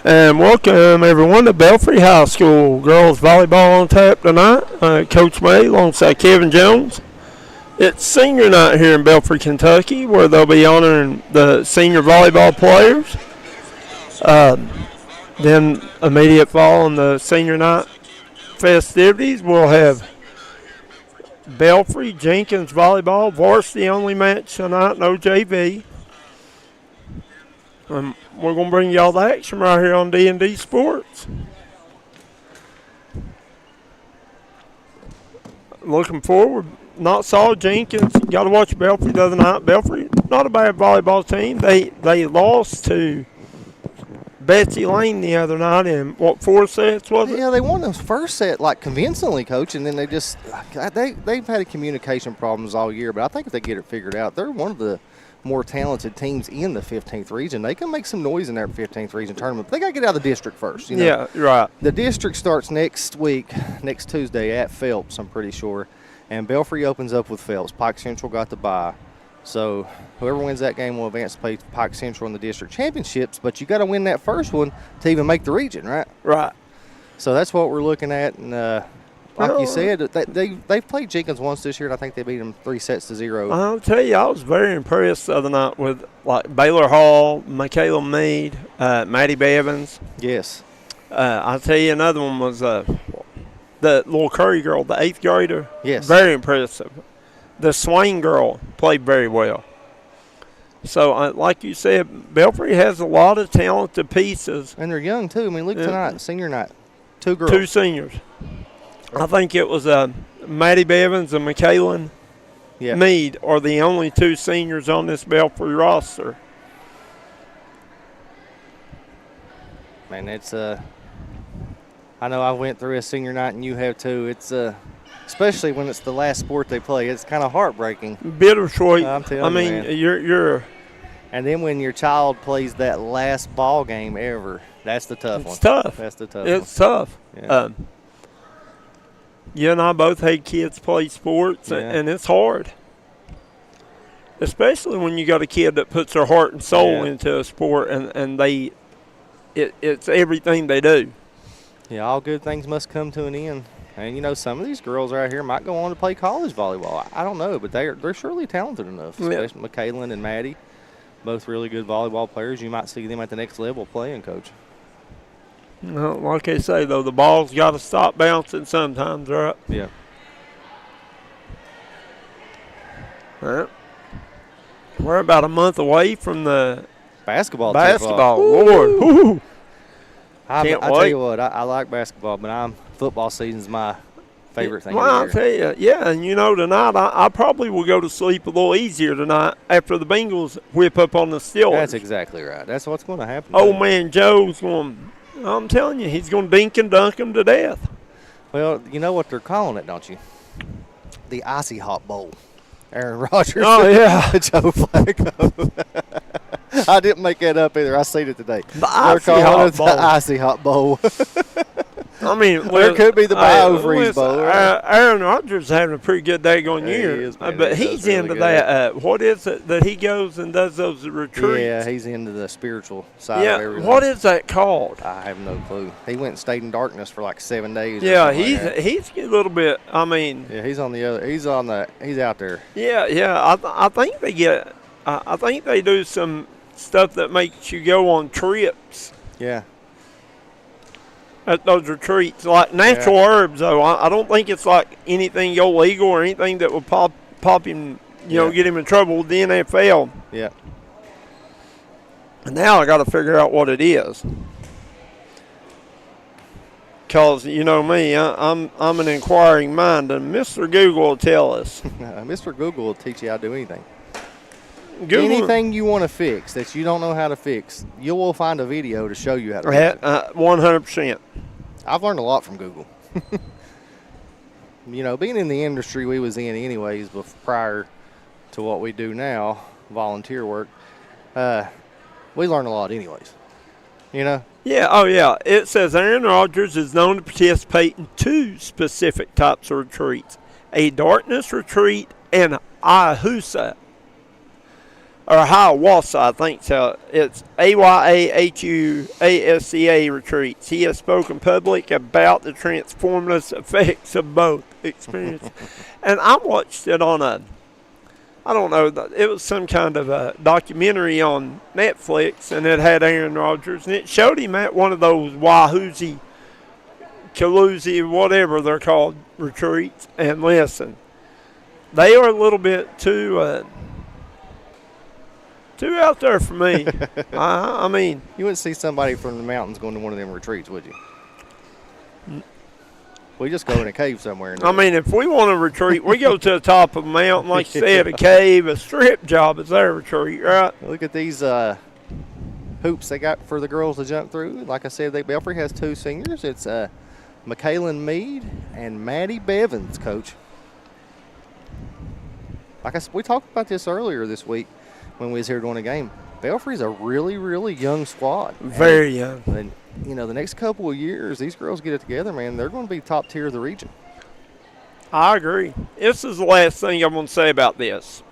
And welcome everyone to Belfry High School. Girls volleyball on tap tonight. Coach May alongside Kevin Jones. It's senior night here in Belfry, Kentucky, where they'll be honoring the senior volleyball players. Then immediate following the senior night festivities, we'll have Belfry Jenkins volleyball, varsity only match tonight, no JV. We're going to bring y'all the action right here on D&D Sports. Looking forward. Not saw Jenkins. Got to watch Belfry the other night. Belfry, not a bad volleyball team. They lost to Betsy Lane the other night in, 4 sets was it? Yeah, they won the first set like convincingly, Coach, and then they've had communication problems all year, but I think if they get it figured out, they're one of the more talented teams in the 15th region. They can make some noise in that 15th region tournament. But they got to get out of the district first. Yeah, right. The district starts next week, next Tuesday at Phelps, I'm pretty sure. And Belfry opens up with Phelps. Pike Central got the bye. So whoever wins that game will advance to play Pike Central in the district championships. But you got to win that first one to even make the region, right? Right. So that's what we're looking at. And like you said, they've played Jenkins once this year, and I think they beat them 3-0. I'll tell you, I was very impressed the other night with like Baylor Hall, Michaela Meade, Maddie Bevins. Yes. I'll tell you another one was the little Curry girl, the 8th grader. Yes. Very impressive. The Swain girl played very well. So, like you said, Belfry has a lot of talented pieces. And they're young, too. I mean, look tonight, senior night. 2 girls. 2 seniors. I think it was Maddie Bevins and Michaela Meade are the only 2 seniors on this Belfry roster. Man, it's I know I went through a senior night and you have too. It's especially when it's the last sport they play. It's kind of heartbreaking. Bittersweet. I'm telling you, man. You're. And then when your child plays that last ball game ever, that's the tough one. It's tough. That's the tough. It's tough. Yeah. You and I both had kids play sports, and it's hard. Especially when you got a kid that puts their heart and soul into a sport, and it's everything they do. Yeah, all good things must come to an end. And, some of these girls right here might go on to play college volleyball. I don't know, but they're surely talented enough, especially Michaela and Maddie, both really good volleyball players. You might see them at the next level playing, Coach. Well, like I say, though, the ball's got to stop bouncing sometimes, right? Yeah. Well, we're about a month away from the basketball. Lord. Ooh. I tell you what, I like basketball, but football season's my favorite thing. Well, I'll tell you, and tonight I probably will go to sleep a little easier tonight after the Bengals whip up on the Steelers. That's exactly right. That's what's going to happen. Old man Joe's going. I'm telling you, he's going to dink and dunk them to death. Well, you know what they're calling it, don't you? The Icy Hot Bowl. Aaron Rodgers. Oh, yeah. Joe Flacco. I didn't make that up either. I seen it today. The Icy Hot Bowl. I mean, there could be the BioFreeze Bowl. Right? Aaron Rodgers is having a pretty good daggone year. He is, but he's into really that. What is it that he goes and does those retreats? Yeah, he's into the spiritual side of everything. What is that called? I have no clue. He went and stayed in darkness for like 7 days. Yeah, he's a little bit. I mean, yeah, he's on the other. He's out there. Yeah. I think they get. I think they do some stuff that makes you go on trips. Yeah. At those retreats, like natural herbs, though. I don't think it's like anything illegal or anything that would pop him, get him in trouble with the NFL. Yeah. And now I got to figure out what it is. Because, you know me, I'm an inquiring mind, and Mr. Google will tell us. Mr. Google will teach you how to do anything. Anything you want to fix that you don't know how to fix, you will find a video to show you how to fix it. 100%. I've learned a lot from Google. Being in the industry we was in anyways, prior to what we do now, volunteer work, we learn a lot anyways. Yeah, oh yeah. It says Aaron Rodgers is known to participate in 2 specific types of retreats, a darkness retreat and ayahuasca. or Hiawatha, I think so. It's Ayahuasca retreats. He has spoken public about the transformative effects of both experiences. And I watched it on I don't know, it was some kind of a documentary on Netflix, and it had Aaron Rodgers, and it showed him at one of those Wahoozy, Kaluzi, whatever they're called, retreats. And listen, they are a little bit too out there for me. I mean, You wouldn't see somebody from the mountains going to one of them retreats, would you? We just go in a cave somewhere. I mean, if we want to retreat, we go to the top of a mountain, like you said, a cave, a strip job is their retreat, right? Look at these hoops they got for the girls to jump through. Like I said, Belfry has 2 seniors. It's Michaelan Mead and Maddie Bevins, Coach. We talked about this earlier this week when we was here doing a game. Belfry's a really, really young squad. Very young. And, you know, the next couple of years, these girls get it together, man, they're going to be top tier of the region. I agree. This is the last thing I'm going to say about this.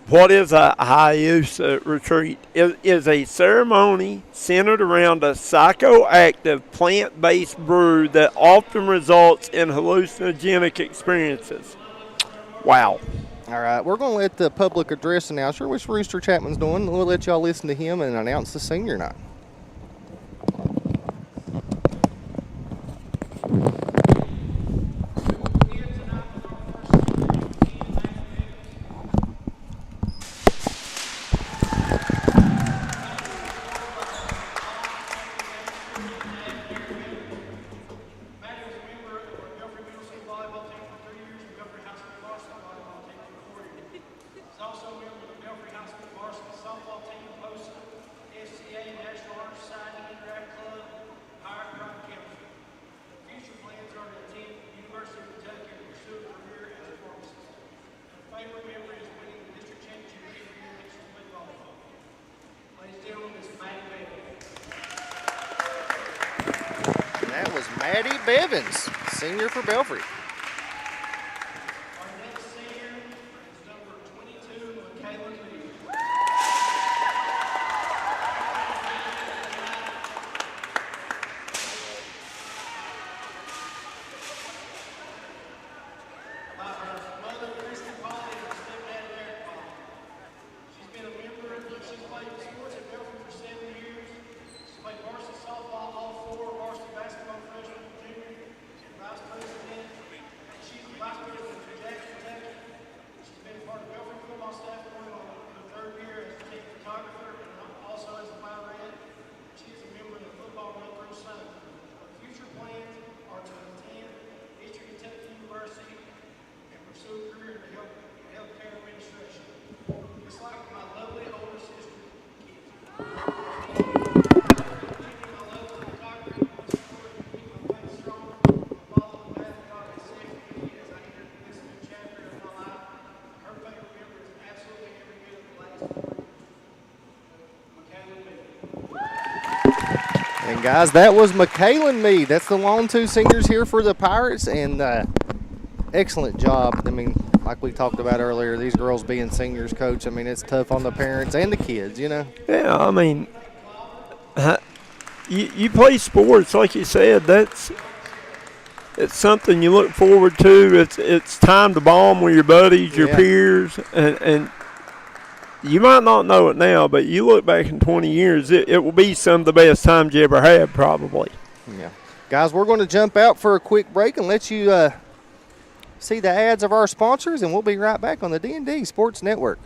What is a Hiawatha retreat? It is a ceremony centered around a psychoactive plant-based brew that often results in hallucinogenic experiences. Wow. All right, we're going to let the public address announcer, which Rooster Chapman's doing, we'll let y'all listen to him and announce the senior night. That was Maddie Bevins, senior for Belfry. Our next senior is number 22, Michaelan Mead. By her mother, Christy Polly, and stepdad, Derek Polly. She's been a member. She's played sports at Belfry for 7 years. She's played varsity softball, all 4, varsity basketball, freshman, junior. She's vice president. She's the vice president for Jackson, Kentucky. She's been part of Belfry football staff going on the 3rd year as a team photographer and also as a pilot. She is a member of the football run-through Summit. Her future plans are to attend Eastern Kentucky University and pursue a career in healthcare administration. It's like my lovely older sister. And guys, that was Michaelan Mead. That's the lone 2 seniors here for the Pirates, and excellent job. I mean, like we talked about earlier, these girls being seniors, Coach, I mean, it's tough on the parents and the kids, you know. Yeah, I mean, you play sports, like you said, it's something you look forward to. It's time to bond with your buddies, your peers, and you might not know it now, but you look back in 20 years, it will be some of the best times you ever had, probably. Yeah. Guys, we're going to jump out for a quick break and let you see the ads of our sponsors, and we'll be right back on the D&D Sports Network.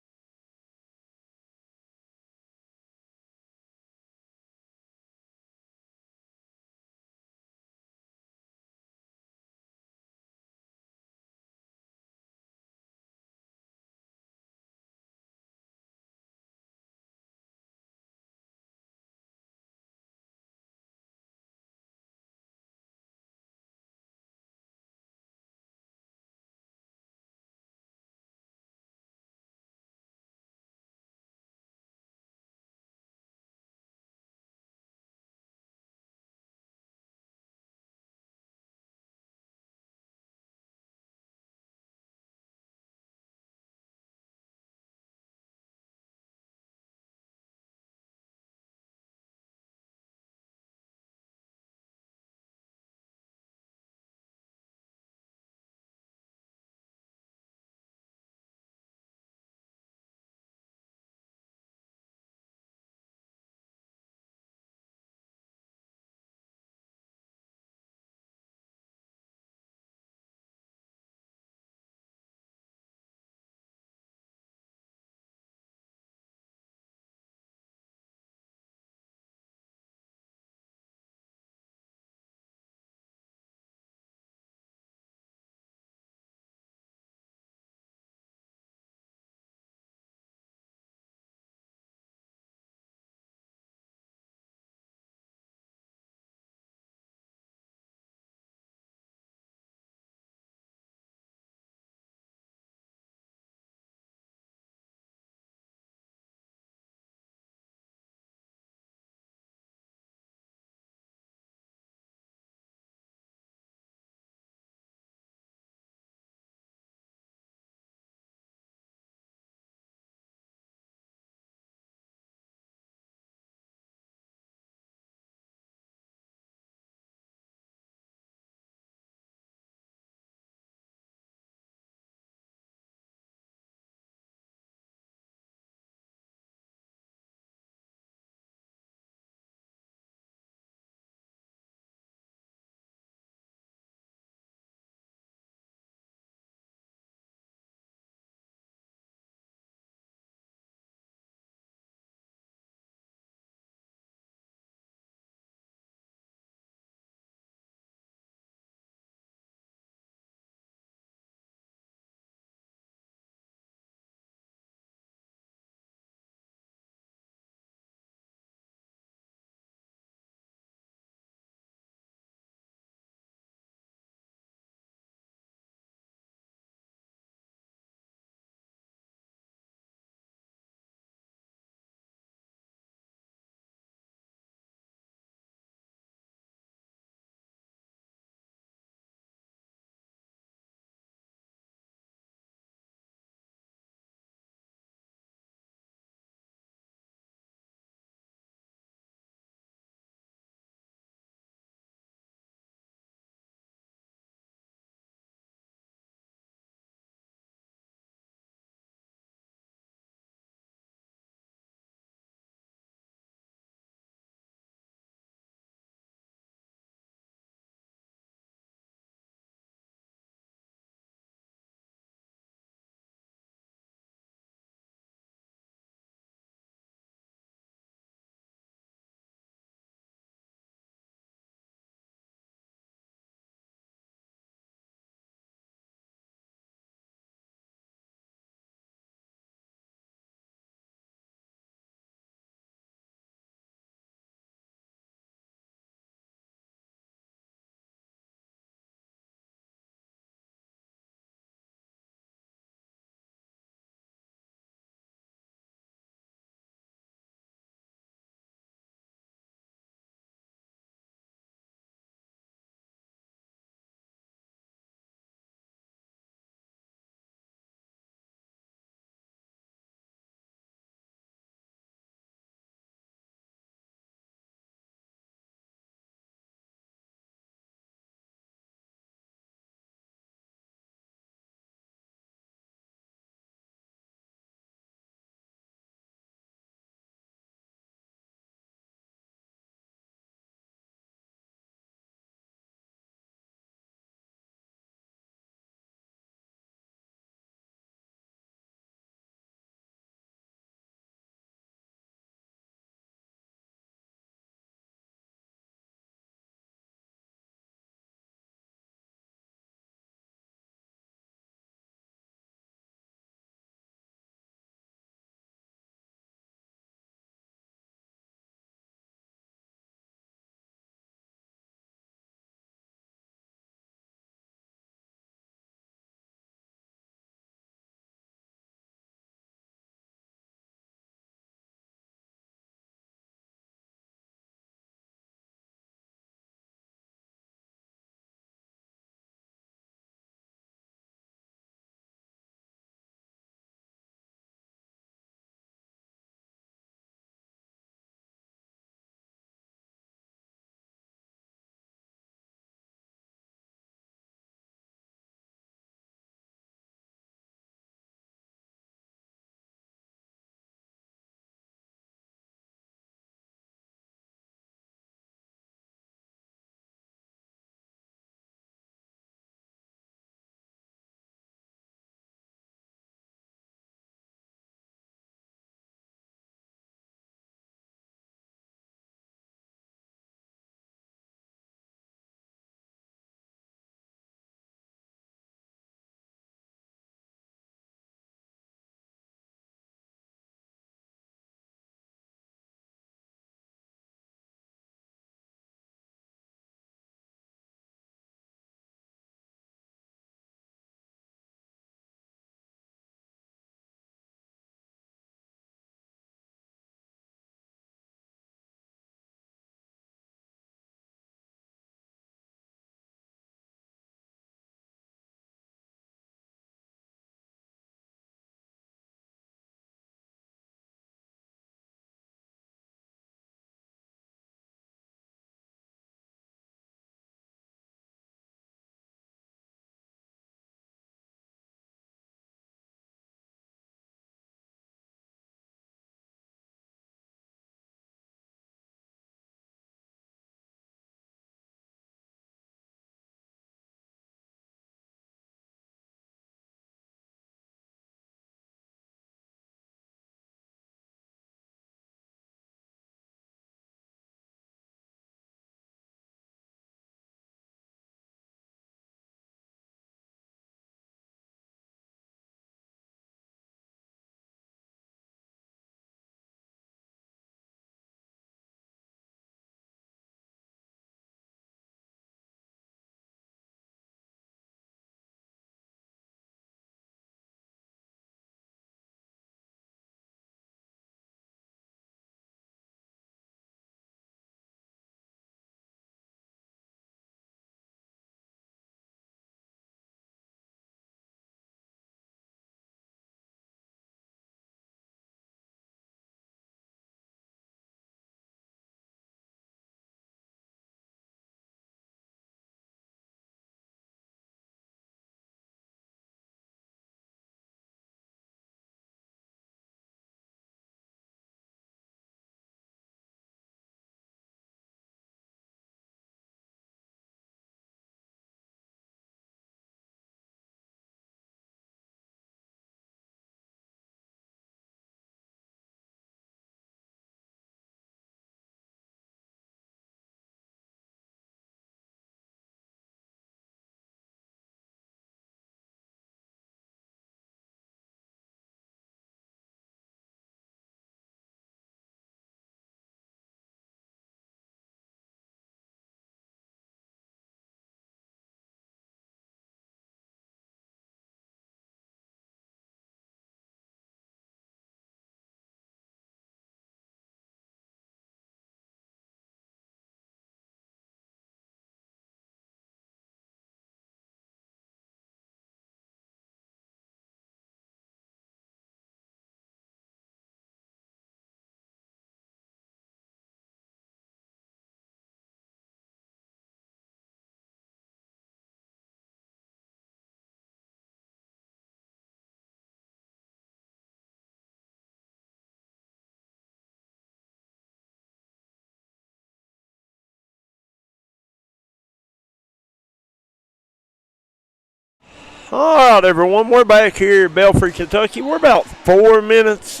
All right, everyone, we're back here at Belfry, Kentucky. We're about 4 minutes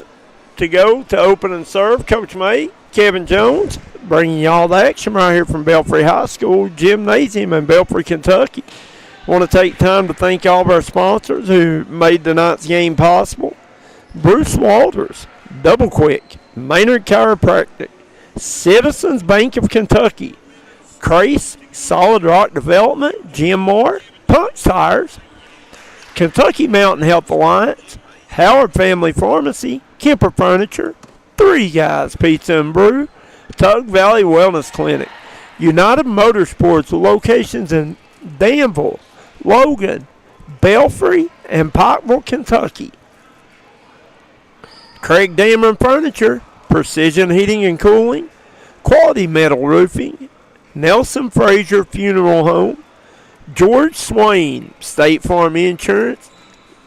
to go to open and serve. Coach May, Kevin Jones, bringing you all the action right here from Belfry High School Gymnasium in Belfry, Kentucky. Want to take time to thank all of our sponsors who made tonight's game possible. Bruce Walters, Double Quick, Maynard Chiropractic, Citizens Bank of Kentucky, Crace, Solid Rock Development, Jim Moore, Punch Tires, Kentucky Mountain Health Alliance, Howard Family Pharmacy, Kemper Furniture, Three Guys Pizza and Brew, Tug Valley Wellness Clinic, United Motorsports with locations in Danville, Logan, Belfry, and Pikeville, Kentucky. Craig Dameron Furniture, Precision Heating and Cooling, Quality Metal Roofing, Nelson Fraser Funeral Home, George Swain, State Farm Insurance.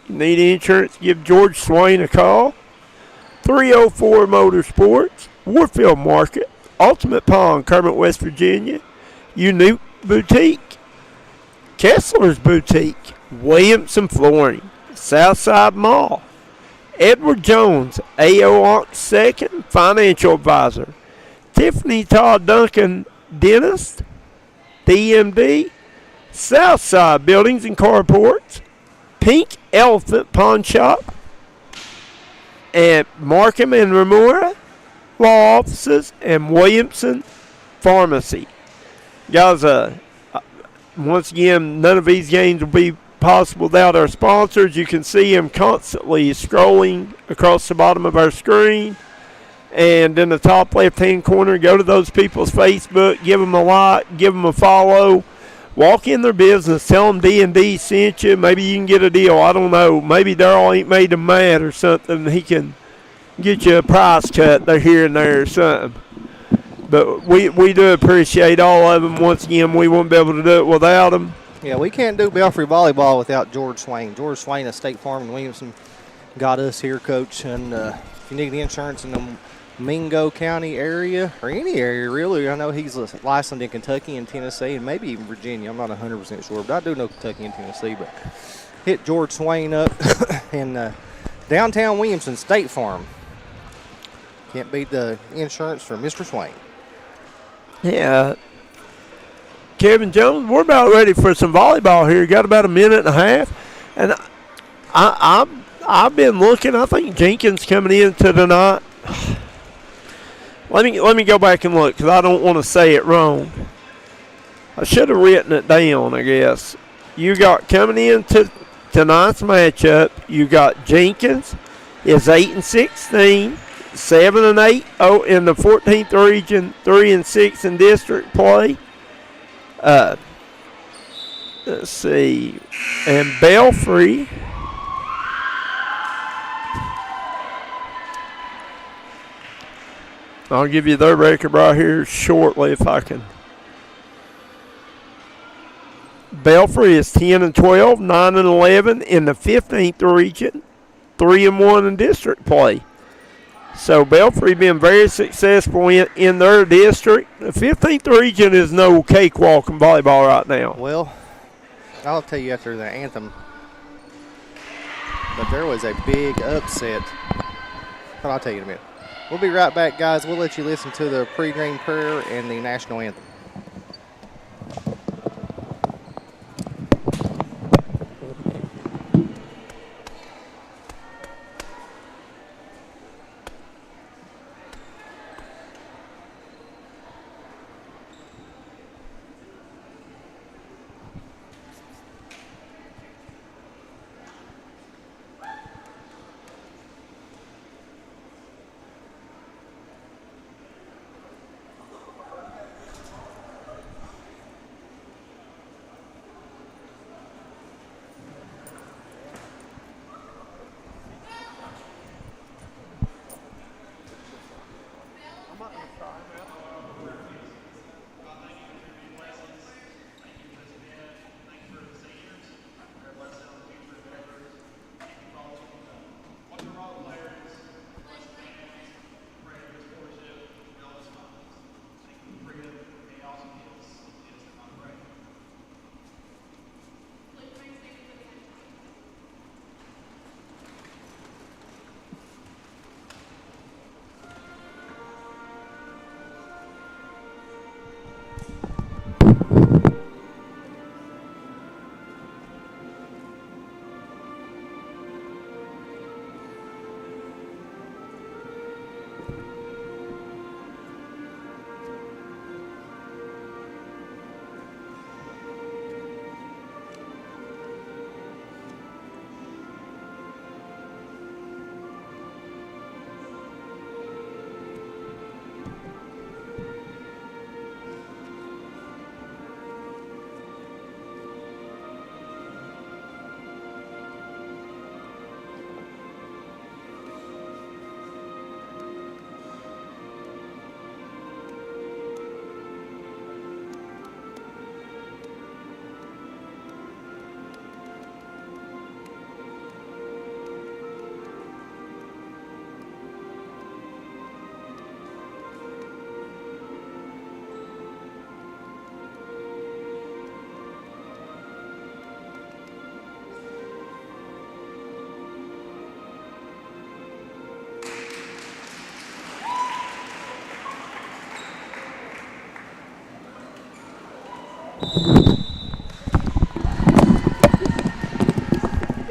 You need insurance, give George Swain a call. 304 Motorsports, Warfield Market, Ultimate Pond, Kermit, West Virginia, Unique Boutique, Kessler's Boutique, Williamson Flooring, Southside Mall, Edward Jones, A.O. Onk Second, Financial Advisor, Tiffany Todd Duncan, Dentist, DMD, Southside Buildings and Carports, Pink Elephant Pawn Shop, and Markham and Remora Law Offices, and Williamson Pharmacy. Guys, once again, none of these games will be possible without our sponsors. You can see them constantly scrolling across the bottom of our screen. And in the top left-hand corner, go to those people's Facebook, give them a like, give them a follow. Walk in their business, tell them D&D sent you. Maybe you can get a deal. I don't know. Maybe Darryl ain't made them mad or something. He can get you a price cut there, here and there or something. But we do appreciate all of them. Once again, we won't be able to do it without them. Yeah, we can't do Belfry volleyball without George Swain. George Swain of State Farm and Williamson got us here, Coach. And if you need insurance in the Mingo County area, or any area really, I know he's licensed in Kentucky and Tennessee and maybe even Virginia. I'm not 100% sure, but I do know Kentucky and Tennessee. But hit George Swain up in downtown Williamson, State Farm. Can't beat the insurance for Mr. Swain. Yeah. Kevin Jones, we're about ready for some volleyball here. Got about a minute and a half. And I've been looking. I think Jenkins coming into tonight. Let me go back and look because I don't want to say it wrong. I should have written it down, I guess. You got coming into tonight's matchup, you got Jenkins is 8-16, 7-8 in the 14th region, 3-6 in district play. Let's see. And Belfry, I'll give you their record right here shortly if I can. Belfry is 10-12, 9-11 in the 15th region, 3-1 in district play. So Belfry been very successful in their district. The 15th region is no cakewalk in volleyball right now. Well, I'll tell you after the anthem, but there was a big upset. But I'll tell you in a minute. We'll be right back, guys. We'll let you listen to the pregame prayer and the national anthem.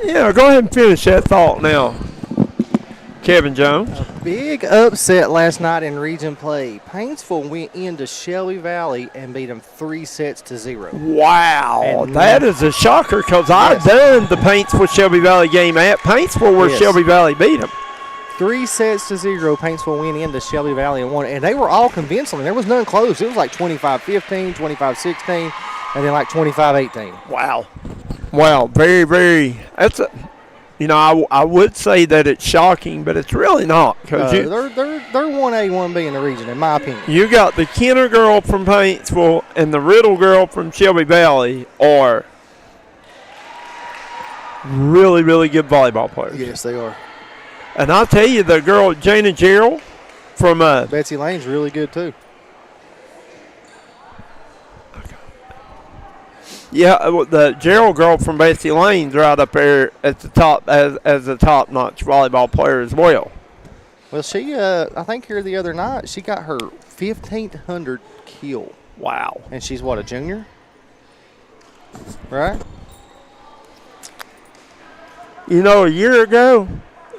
Yeah, go ahead and finish that thought now, Kevin Jones. Big upset last night in region play. Paintsville went into Shelby Valley and beat them 3-0. Wow, And that is a shocker because I Yes. done the Paintsville Shelby Valley game at Paintsville where Yes. Shelby Valley beat them. 3-0. Paintsville went into Shelby Valley and won, and they were all convincing. There was none close. It was like 25-15, 25-16, and then like 25-18. Wow. Wow, very, very. That's a. You know, I would say that it's shocking, but it's really not because They're 1A, 1B in the region, in my opinion. you got the Kenner girl from Paintsville and the Riddle girl from Shelby Valley are really, really good volleyball players. Yes, they are. And I'll tell you, the girl Jana Gerald from Betsy Lane's really good too. the Gerald girl from Bessie Lane's right up there at the top as a top-notch volleyball player as well. Well, she, I think here the other night, she got her 1,500 kill. Wow. And she's what, a junior? Right? You know, a year ago,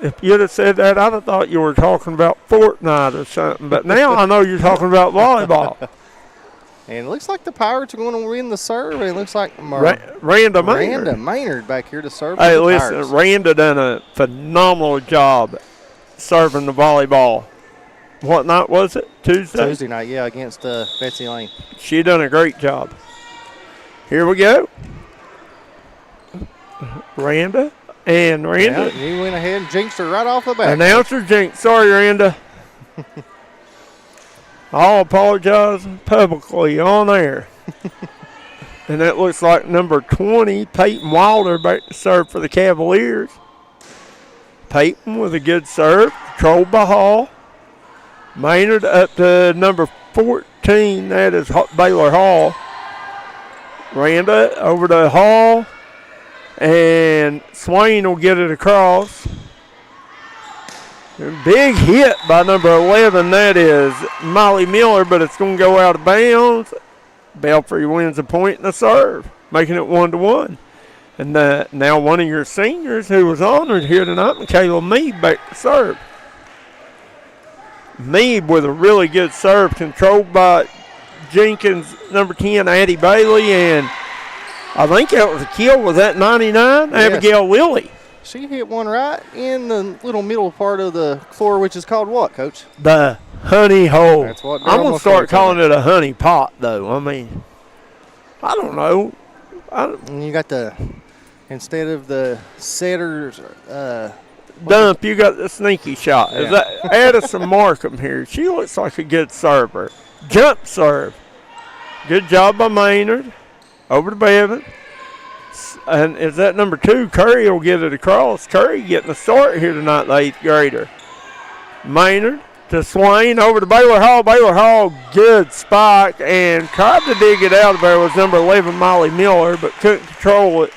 if you'd have said that, I'd have thought you were talking about Fortnite or something. But now I know you're talking about volleyball. And it looks like the Pirates are going to win the serve. It looks like Randa Maynard. Maynard back here to serve. Hey, the listen, Pirates. Randa done a phenomenal job serving the volleyball. What night was it? Tuesday? Tuesday night, yeah, against Betsy Lane. She done a great job. Here we go. Randa. Yeah, Randa. you went ahead and jinxed her right off the bat. Announcer jinx. Sorry, Randa. I'll apologize publicly on air. And that looks like number 20, Peyton Wilder, back to serve for the Cavaliers. Peyton with a good serve, controlled by Hall. Maynard up to number 14, that is Baylor Hall. Randa over to Hall. And Swain will get it across. Big hit by number 11. That is Molly Miller, but it's going to go out of bounds. Belfry wins a point and a serve, making it 1-1. And now one of your seniors who was honored here tonight, Michaela Mead, back to serve. Mead with a really good serve, controlled by Jenkins, number 10, Addie Bailey, and I think that was a kill. Was that 99? Yes. Abigail Lilly. She hit one right in the little middle part of the floor, which is called what, Coach? The honey hole. That's what I'm going Daryl to start McCoy calling it a honey pot, though. I mean, I don't know. And you got instead of the setter's Dump, you got the sneaky shot. Is that Addison Markham here? She looks like a good server. Jump serve. Good job by Maynard. Over to Bevan. And is that number 2? Curry will get it across. Curry getting a start here tonight, the 8th grader. Maynard to Swain, over to Baylor Hall. Baylor Hall, good spike, and tried to dig it out of there was number 11, Molly Miller, but couldn't control it.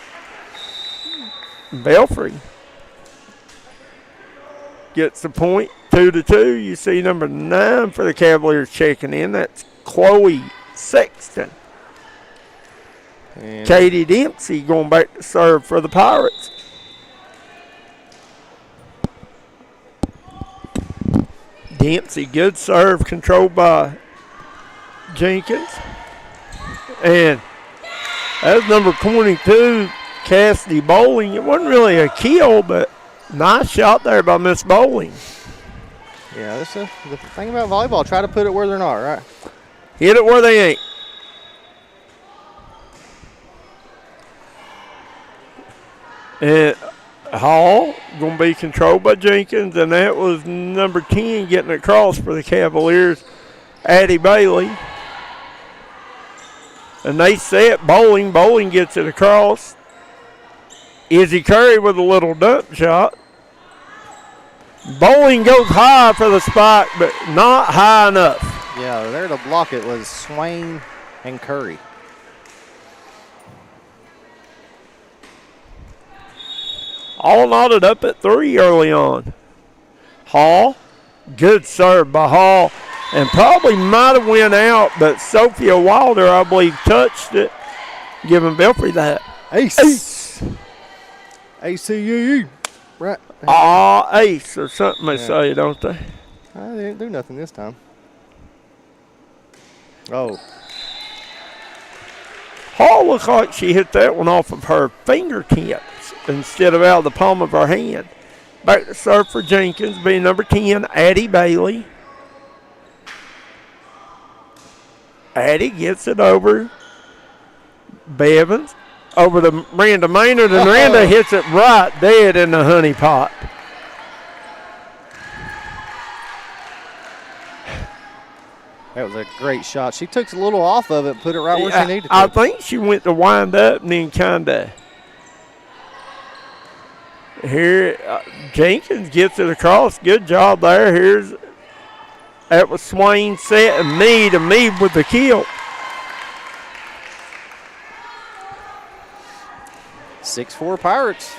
Belfry gets the point, 2-2. You see number 9 for the Cavaliers checking in. That's Chloe Sexton. and Katie Dempsey going back to serve for the Pirates. Dempsey, good serve, controlled by Jenkins. And that's number 22, Cassidy Bowling. It wasn't really a kill, but nice shot there by Miss Bowling. yeah, that's the thing about volleyball. Try to put it where they're not, right? Hit it where they ain't. And Hall going to be controlled by Jenkins, and that was number 10 getting across for the Cavaliers, Addie Bailey. And they set Bowling. Bowling gets it across. Izzy Curry with a little dump shot. Bowling goes high for the spike, but not high enough. Yeah, there to block it was Swain and Curry. All knotted up at 3 early on. Hall, good serve by Hall, and probably might have went out, but Sophia Wilder, I believe, touched it. giving Belfry that. Ace. ACE. Right. Ace or something they say, don't they? They didn't do nothing this time. Oh. Hall looks like she hit that one off of her fingertips instead of out of the palm of her hand. Back to serve for Jenkins, being number 10, Addie Bailey. Addie gets it over Bevins, over to Miranda Maynard, and Miranda hits it right dead in the honey pot. That was a great shot. She took a little off of it, put it right where she needed to. I think she went to wind up and then kind of. Here, Jenkins gets it across. Good job there. That was Swain set and Mead with the kill. 6-4 Pirates.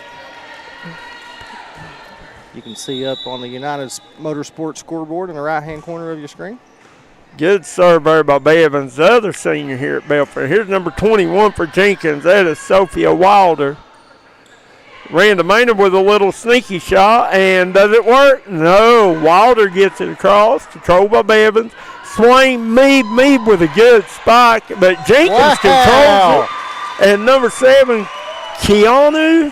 You can see up on the United Motorsports scoreboard in the right-hand corner of your screen. Good serve there by Bevins, the other senior here at Belfry. Here's number 21 for Jenkins. That is Sophia Wilder. Miranda Maynard with a little sneaky shot, and does it work? No. Wilder gets it across, controlled by Bevins. Swain Mead with a good spike, but Jenkins controls it. And number 7, Kiuna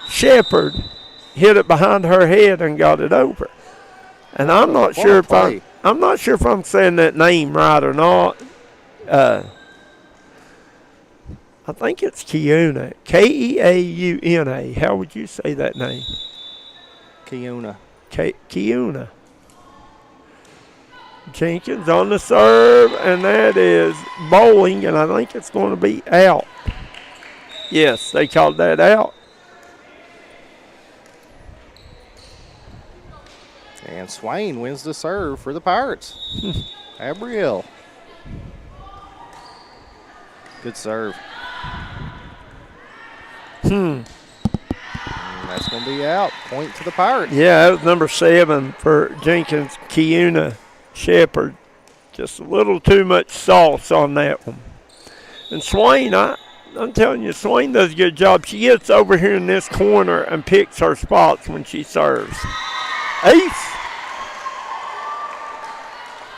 Shepard hit it behind her head and got it over. And I'm not sure if I'm saying that name right or not. I think it's Kiuna. Keauna. How would you say that name? Kiuna. Kiuna. Jenkins on the serve, and that is bowling, and I think it's going to be out. Yes, they called that out. And Swain wins the serve for the Pirates. Abrielle. Good serve. And that's going to be out. Point to the Pirates. Yeah, that was number 7 for Jenkins, Kiuna Shepard. Just a little too much sauce on that one. And Swain, I'm telling you, Swain does a good job. She gets over here in this corner and picks her spots when she serves. Ace.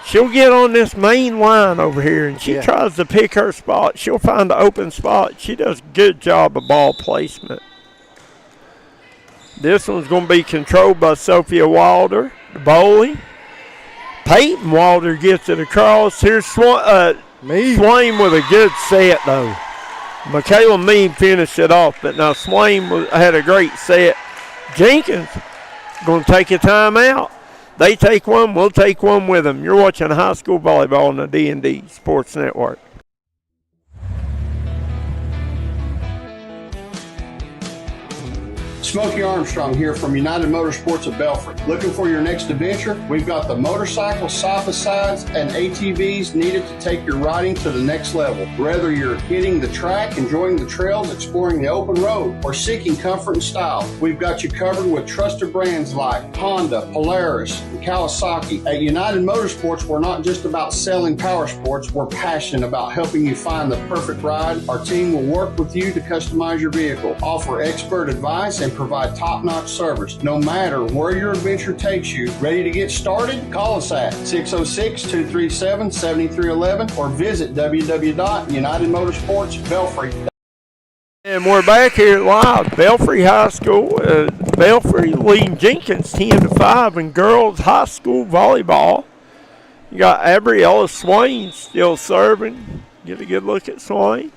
She'll get on this main line over here, and she tries to pick her spot. She'll find an open spot. She does a good job of ball placement. This one's going to be controlled by Sophia Wilder, the bowling. Peyton Wilder gets it across. Here's Swain with a good set, though. Michaela Mead finished it off, but now Swain had a great set. Jenkins going to take a timeout. They take one, we'll take one with them. You're watching high school volleyball on the D&D Sports Network. Smokey Armstrong here from United Motorsports of Belfry. Looking for your next adventure? We've got the motorcycles, side-by-sides, and ATVs needed to take your riding to the next level. Whether you're hitting the track, enjoying the trails, exploring the open road, or seeking comfort and style, we've got you covered with trusted brands like Honda, Polaris, and Kawasaki. At United Motorsports, we're not just about selling power sports, we're passionate about helping you find the perfect ride. Our team will work with you to customize your vehicle, offer expert advice, and provide top-notch service. No matter where your adventure takes you, ready to get started? Call us at 606-237-7311 or visit www.unitedmotorsportsbelfry.com. And we're back here live. Belfry High School. Belfry leading Jenkins 10-5 in girls high school volleyball. You got Abriella Swain still serving. Get a good look at Swain.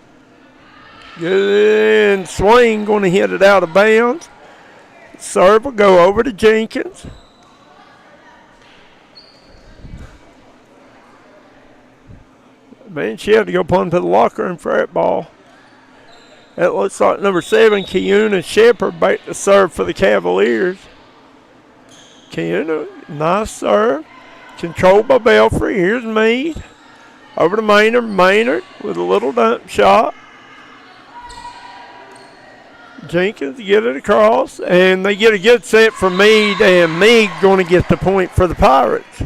Good, and Swain going to hit it out of bounds. Serve will go over to Jenkins. Man, she had to go punt to the locker room for that ball. That looks like number 7, Kiuna Shepard, back to serve for the Cavaliers. Kiuna, nice serve. Controlled by Belfry. Here's Mead. Over to Maynard. Maynard with a little dump shot. Jenkins get it across, and they get a good set from Mead, and Mead going to get the point for the Pirates.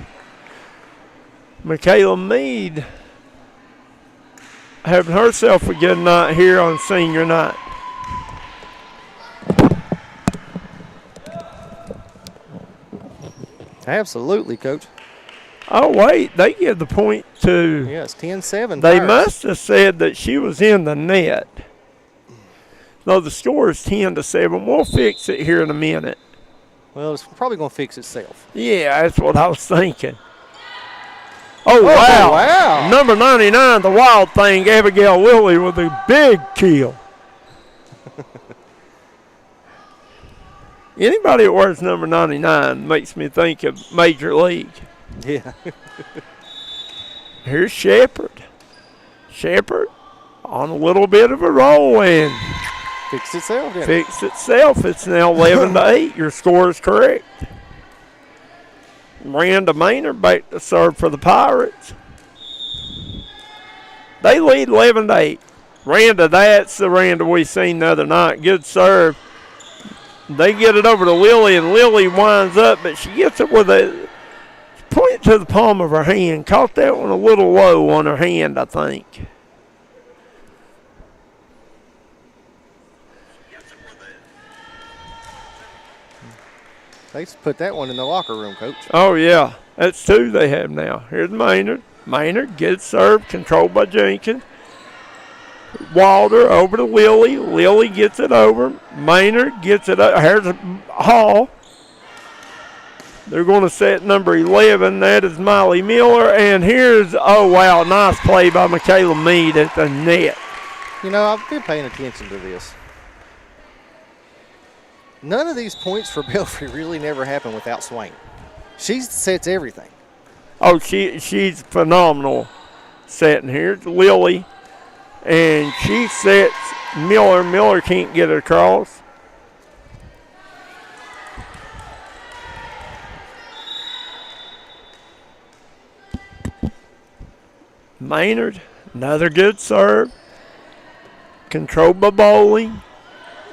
Michaela Mead having herself a good night here on senior night. Absolutely, Coach. Oh, wait, they give the point to. Yeah, it's 10-7. They Pirates. must have said that she was in the net. No, the score is 10-7. We'll fix it here in a minute. Well, it's probably going to fix itself. Yeah, that's what I was thinking. Oh, wow. Wow. Number 99, the wild thing, Abigail Lilly with a big kill. Anybody that wears number 99 makes me think of Major League. Yeah. Here's Shepard. Shepard on a little bit of a roll and Fixed itself, didn't it? fixed itself. It's now 11-8. Your score is correct. Miranda Maynard back to serve for the Pirates. They lead 11-8. Randa, that's the Randa we seen the other night. Good serve. They get it over to Lily, and Lily winds up, but she gets it with a point to the palm of her hand. Caught that one a little low on her hand, I think. They put that one in the locker room, Coach. Oh, yeah. That's two they have now. Here's Maynard. Maynard gets served, controlled by Jenkins. Wilder over to Lily. Lily gets it over. Maynard gets it up. Here's Hall. They're going to set number 11. That is Miley Miller. And here's, oh, wow, nice play by Michaela Mead at the net. You know, I've been paying attention to this. None of these points for Belfry really never happen without Swain. She sets everything. Oh, she's phenomenal setting. Here's Lily. And she sets Miller. Miller can't get it across. Maynard, another good serve. Controlled by Bowling.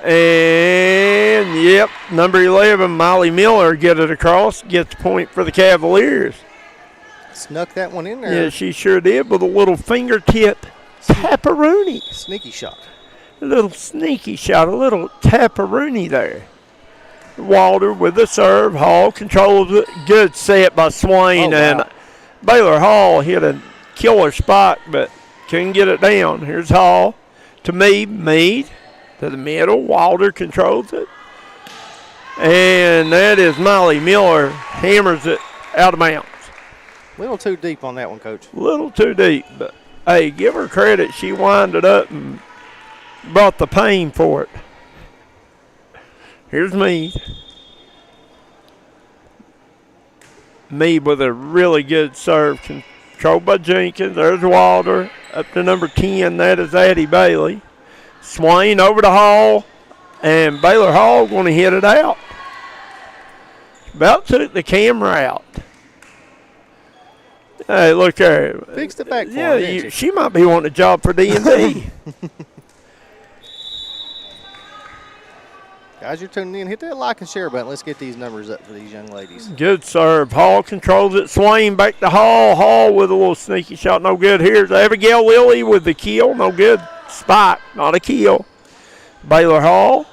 And, yep, number 11, Molly Miller, get it across. Gets the point for the Cavaliers. Snuck that one in there. Yeah, she sure did with a little fingertip taparoonie. Sneaky shot. A little sneaky shot, a little taparoonie there. Walder with the serve. Hall controls it. Good set by Swain. Oh, wow. And Baylor Hall hit a killer spot, but couldn't get it down. Here's Hall to Mead. Mead to the middle. Walder controls it. And that is Molly Miller. Hammers it out of bounds. A little too deep on that one, Coach. A little too deep, but hey, give her credit. She winded up and brought the pain for it. Here's Mead. Mead with a really good serve. Controlled by Jenkins. There's Wilder. Up to number 10. That is Addie Bailey. Swain over to Hall. And Baylor Hall going to hit it out. About took the camera out. Hey, look there. Fixed it back for Yeah, her, didn't she might be wanting a job for D&D. Guys, you're tuning in. Hit that like and share button. Let's get these numbers up for these young ladies. Good serve. Hall controls it. Swain back to Hall. Hall with a little sneaky shot. No good. Here's Abigail Lilly with the kill. No good. Spot. Not a kill. Baylor Hall.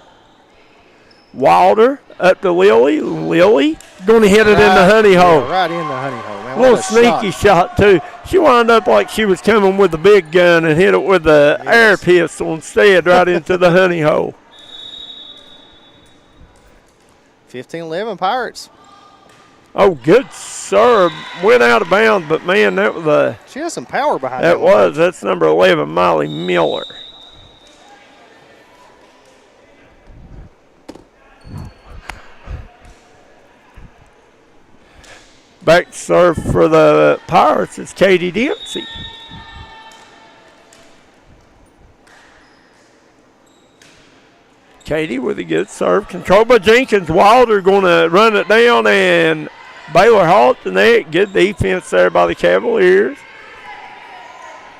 Wilder up to Lilly. Lilly going to hit it in the honey hole. Yeah, right in the honey hole, man. A little sneaky shot, too. She wound up like she was coming with the big gun and hit it with the air pistol instead right into the honey hole. 15-11 Pirates. Oh, good serve. Went out of bounds, but, man, that was a – She has some power behind that that one. was. That's number 11, Molly Miller. Back to serve for the Pirates is Katie Dempsey. Katie with a good serve. Controlled by Jenkins. Wilder going to run it down, and Baylor Hall to net. Good defense there by the Cavaliers.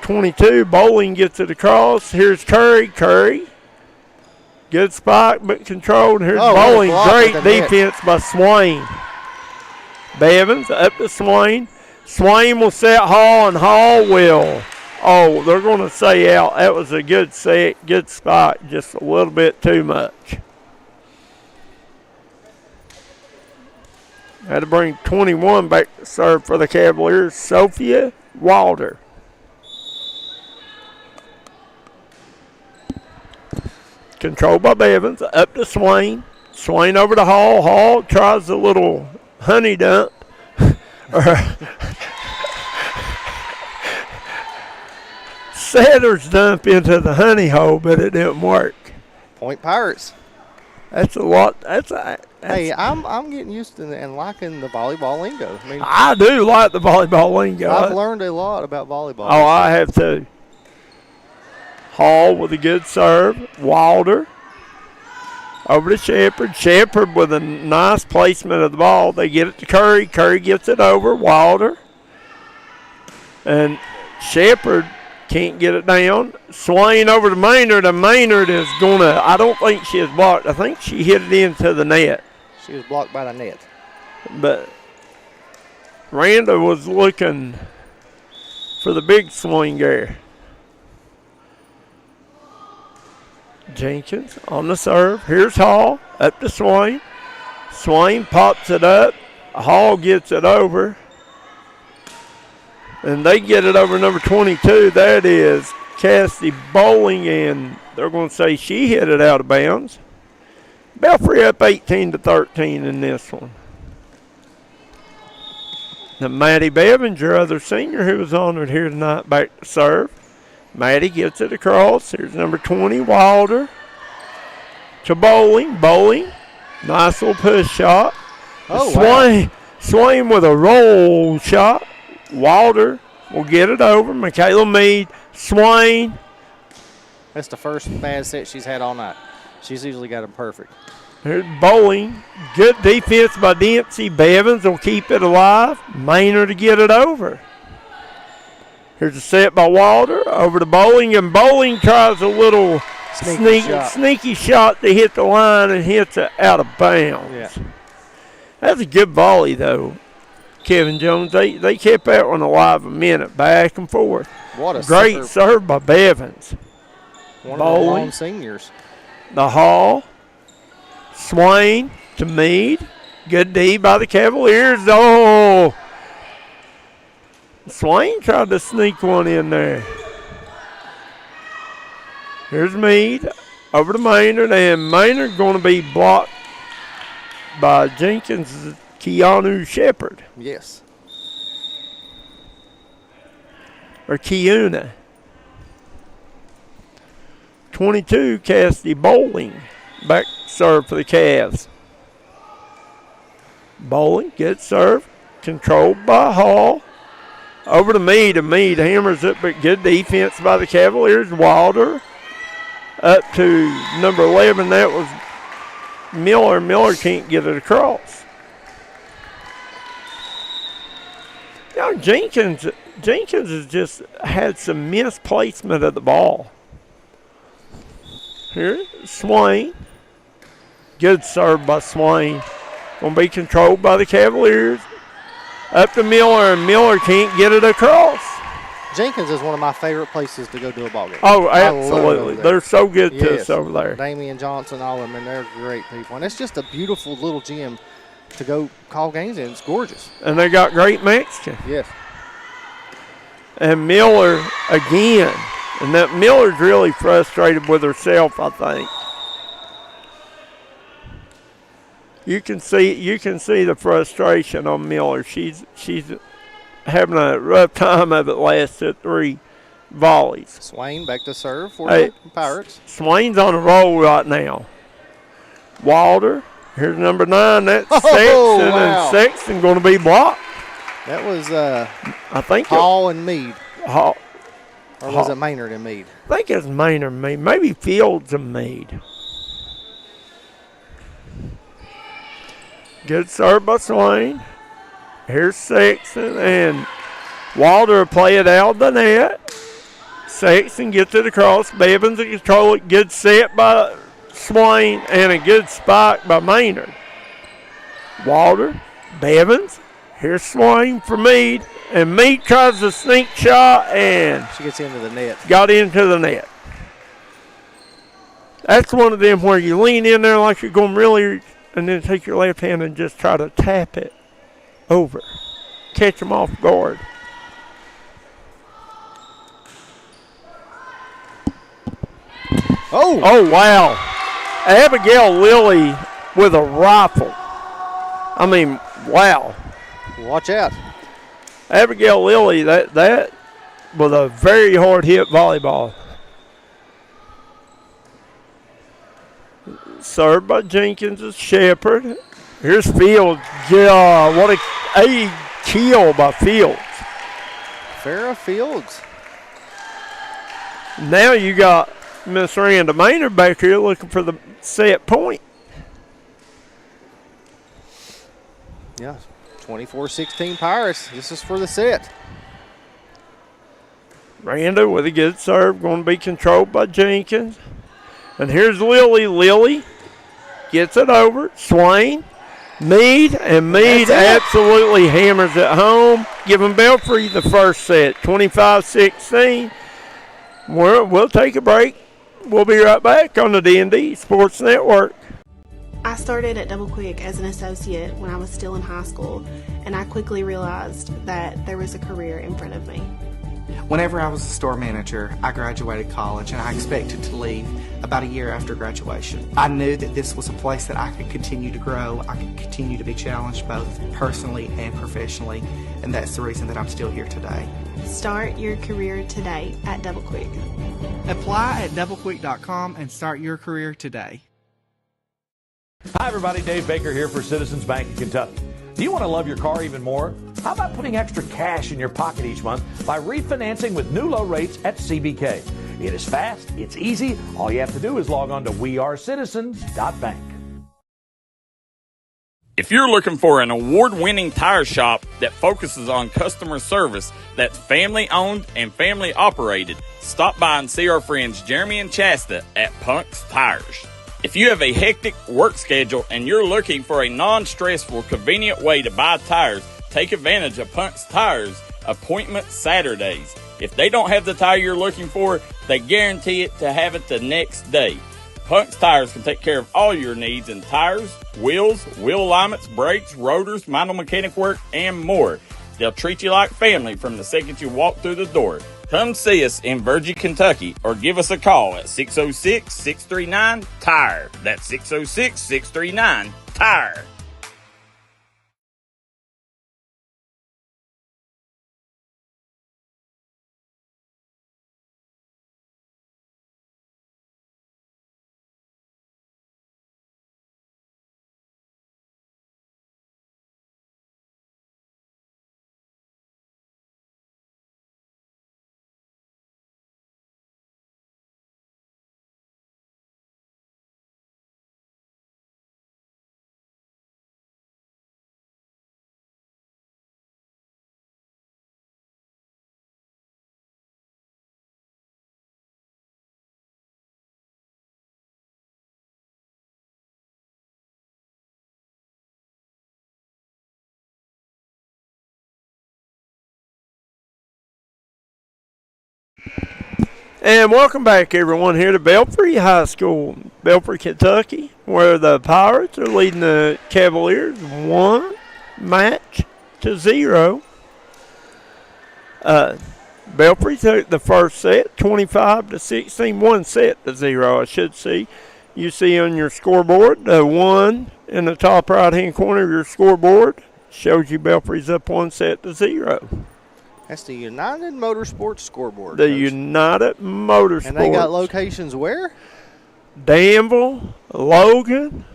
22, Bowling gets it across. Here's Curry. Curry. Good spot, but controlled. Here's Bowling. Great defense by Swain. Bevins up to Swain. Swain will set Hall, and Hall will Oh, they're going to say out. That was a good set, good spot, just a little bit too much. Had to bring 21 back to serve for the Cavaliers, Sophia Wilder. Controlled by Bevins, up to Swain. Swain over to Hall. Hall tries a little honey dump. Setter's dump into the honey hole, but it didn't work. Point Pirates. That's a lot. Hey, I'm getting used to and liking the volleyball lingo. I mean, I do like the volleyball lingo. I've learned a lot about volleyball. Oh, I have too. Hall with a good serve. Wilder over to Shepard. Shepard with a nice placement of the ball. They get it to Curry. Curry gets it over. Wilder. And Shepard can't get it down. Swain over to Maynard. And Maynard is going to, I don't think she is blocked. I think she hit it into the net. She was blocked by the net. But Randa was looking for the big swing there. Jenkins on the serve. Here's Hall. Up to Swain. Swain pops it up. Hall gets it over. And they get it over number 22. That is Cassidy Bowling, and they're going to say she hit it out of bounds. Belfry up 18-13 in this one. Now Maddie Bevins, your other senior who was honored here tonight, back to serve. Maddie gets it across. Here's number 20, Wilder. To Bowling. Bowling. Nice little push shot. Oh, Swain, wow. Swain with a roll shot. Wilder will get it over. Michaela Meade. Swain. That's the first bad set she's had all night. She's usually got them perfect. Here's Bowling. Good defense by Dempsey. Bevins will keep it alive. Maynard to get it over. Here's a set by Wilder over to Bowling, and Bowling tries a little sneaky shot to hit the line and hits it out of bounds. Yeah. That's a good volley, though, Kevin Jones. They kept that one alive a minute, back and forth. What a great serve by Bevins. One Bowling, of the long seniors. The Hall, Swain to Meade. Good D by the Cavaliers. Oh, Swain tried to sneak one in there. Here's Meade over to Maynard, and Maynard going to be blocked by Jenkins' Keanu Shepard. Yes. Or Kiuna. 22, Cassidy Bowling. Back serve for the Cavs. Bowling, good serve. Controlled by Hall. Over to Meade, and Meade hammers it, but good defense by the Cavaliers. Wilder up to number 11. That was Miller. Miller can't get it across. Now Jenkins has just had some misplacement of the ball. Here, Swain. Good serve by Swain. Going to be controlled by the Cavaliers. Up to Miller, and Miller can't get it across. Jenkins is one of my favorite places to go to a ball game. Oh, absolutely. They're so good to us over there. Damian Johnson, all of them, and they're great people. And it's just a beautiful little gym to go call games in. It's gorgeous. And they got great Mexican. Yes. And Miller again. And that Miller's really frustrated with herself, I think. You can see the frustration on Miller. She's having a rough time of it last 3 volleys. Swain back to serve for the Pirates. Swain's on a roll right now. Wilder, here's number 9. That's Sexton, wow. And Sexton going to be blocked. That was I think Hall and Meade. Hall. Or was it Maynard and Meade? I think it's Maynard and Meade. Maybe Fields and Meade. Good serve by Swain. Here's Sexton, and Wilder will play it out of the net. Sexton gets it across. Bevins will control it. Good set by Swain, and a good spike by Maynard. Wilder, Bevins. Here's Swain for Meade, and Meade tries the sneak shot, and She gets into the net. got into the net. That's one of them where you lean in there like you're going really, and then take your left hand and just try to tap it over. Catch them off guard. Oh, wow. Abigail Lilly with a rifle. I mean, wow. Watch out. Abigail Lilly, that was a very hard hit volleyball. Served by Jenkins is Shepard. Here's Fields. Yeah, what a kill by Fields. Farrah Fields. Now you got Miss Randa Maynard back here looking for the set point. Yeah, 24-16 Pirates. This is for the set. Randa with a good serve, going to be controlled by Jenkins. And here's Lilly. Lilly gets it over. Swain, Meade, and Meade absolutely hammers it home, giving Belfry the first set, 25-16. We'll take a break. We'll be right back on the D&D Sports Network. I started at Double Quick as an associate when I was still in high school, and I quickly realized that there was a career in front of me. Whenever I was a store manager, I graduated college and I expected to leave about a year after graduation. I knew that this was a place that I could continue to grow, I could continue to be challenged both personally and professionally, and that's the reason that I'm still here today. Start your career today at Double Quick. Apply at doublequick.com and start your career today. Hi everybody, Dave Baker here for Citizens Bank in Kentucky. Do you want to love your car even more? How about putting extra cash in your pocket each month by refinancing with new low rates at CBK? It is fast, it's easy. All you have to do is log on to wearecitizens.bank. If you're looking for an award-winning tire shop that focuses on customer service that's family-owned and family-operated, stop by and see our friends Jeremy and Chasta at Punk's Tires. If you have a hectic work schedule and you're looking for a non-stressful, convenient way to buy tires, take advantage of Punk's Tires Appointment Saturdays. If they don't have the tire you're looking for, they guarantee it to have it the next day. Punk's Tires can take care of all your needs in tires, wheels, wheel alignments, brakes, rotors, minor mechanic work, and more. They'll treat you like family from the second you walk through the door. Come see us in Virgie, Kentucky, or give us a call at 606-639-TIRE. That's 606-639-TIRE. And welcome back, everyone, here to Belfry High School, Belfry, Kentucky, where the Pirates are leading the Cavaliers 1-0. Belfry took the first set, 25-16, 1-0, I should see. You see on your scoreboard, the 1 in the top right-hand corner of your scoreboard shows you Belfry's up 1-0. That's the United Motorsports scoreboard. The Coach. United Motorsports. And they got locations where? Danville, Logan,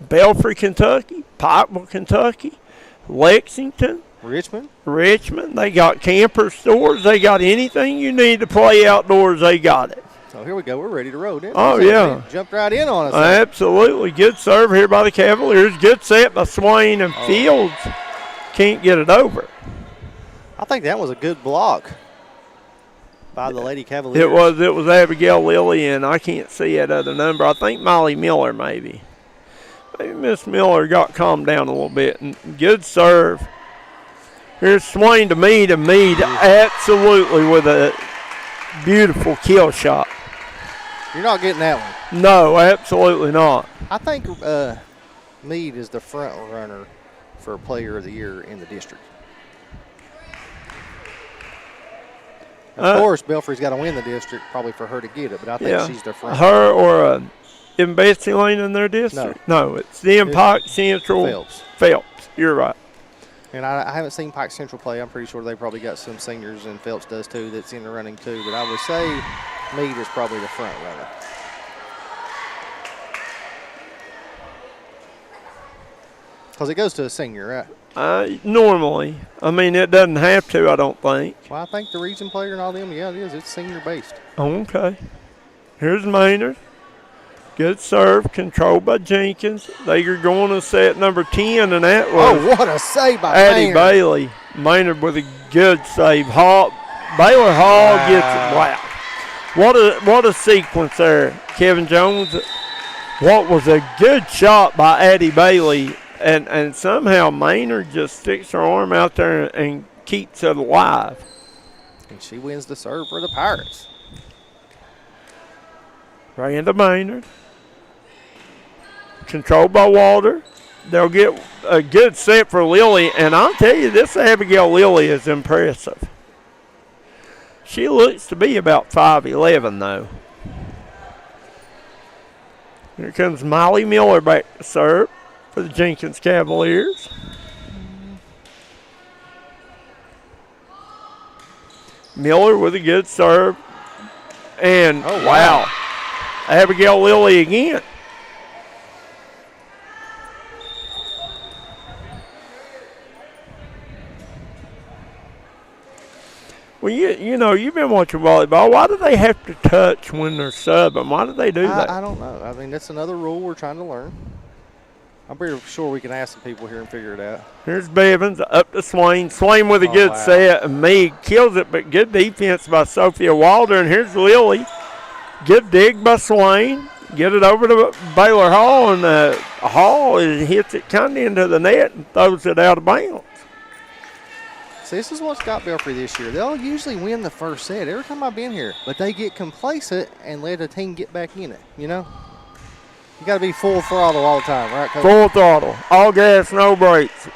Belfry, Kentucky, Pikeville, Kentucky, Lexington, Richmond. They got camper stores. They got anything you need to play outdoors, they got it. So here we go. We're ready to roll. Oh, yeah. Jumped right in on us. Absolutely. Good serve here by the Cavaliers. Good set by Swain and Fields. Can't get it over. I think that was a good block by the Lady Cavaliers. It was Abigail Lilly, and I can't see that other number. I think Molly Miller maybe. Maybe Miss Miller got calmed down a little bit. And good serve Here's Swain to Mead, and Mead absolutely with a beautiful kill shot. You're not getting that one. No, absolutely not. I think Mead is the front runner for Player of the Year in the district. Of course, Belfry's got to win the district probably for her to get it, but I think she's the front. Her or in Betsy Lane in their district? No, it's the Pike Central. Phelps. You're right. And I haven't seen Pike Central play. I'm pretty sure they probably got some seniors, and Phelps does too, that's in the running too. But I would say Mead is probably the front runner. Because it goes to a senior, right? Normally. I mean, it doesn't have to, I don't think. Well, I think the region player and all them, yeah, it is. It's senior-based. Okay. Here's Maynard. Good serve, controlled by Jenkins. They are going to set number 10, and that was what a save by Addie Bailey. Maynard with a good save. Baylor Hall gets it. Wow. What a sequence there. Kevin Jones. What was a good shot by Addie Bailey, and somehow Maynard just sticks her arm out there and keeps it alive. And she wins the serve for the Pirates. Randa Maynard. Controlled by Walter. They'll get a good set for Lily, and I'll tell you, this Abigail Lilly is impressive. She looks to be about 5'11", though. Here comes Molly Miller back to serve for the Jenkins Cavaliers. Miller with a good serve. And, wow, Abigail Lilly again. Well, you know, you've been watching volleyball. Why do they have to touch when they're subbing? Why do they do that? I don't know. I mean, that's another rule we're trying to learn. I'm pretty sure we can ask some people here and figure it out. Here's Bevins up to Swain. Swain with a good set. And Meade kills it, but good defense by Sophia Wilder. And here's Lily. Good dig by Swain. Get it over to Baylor Hall, and Hall hits it kind of into the net and throws it out of bounds. See, this is what's got Belfry this year. They'll usually win the first set every time I've been here, but they get complacent and let a team get back in it, you know? You got to be full throttle all the time, right, Coach? Full throttle. All gas, no brakes.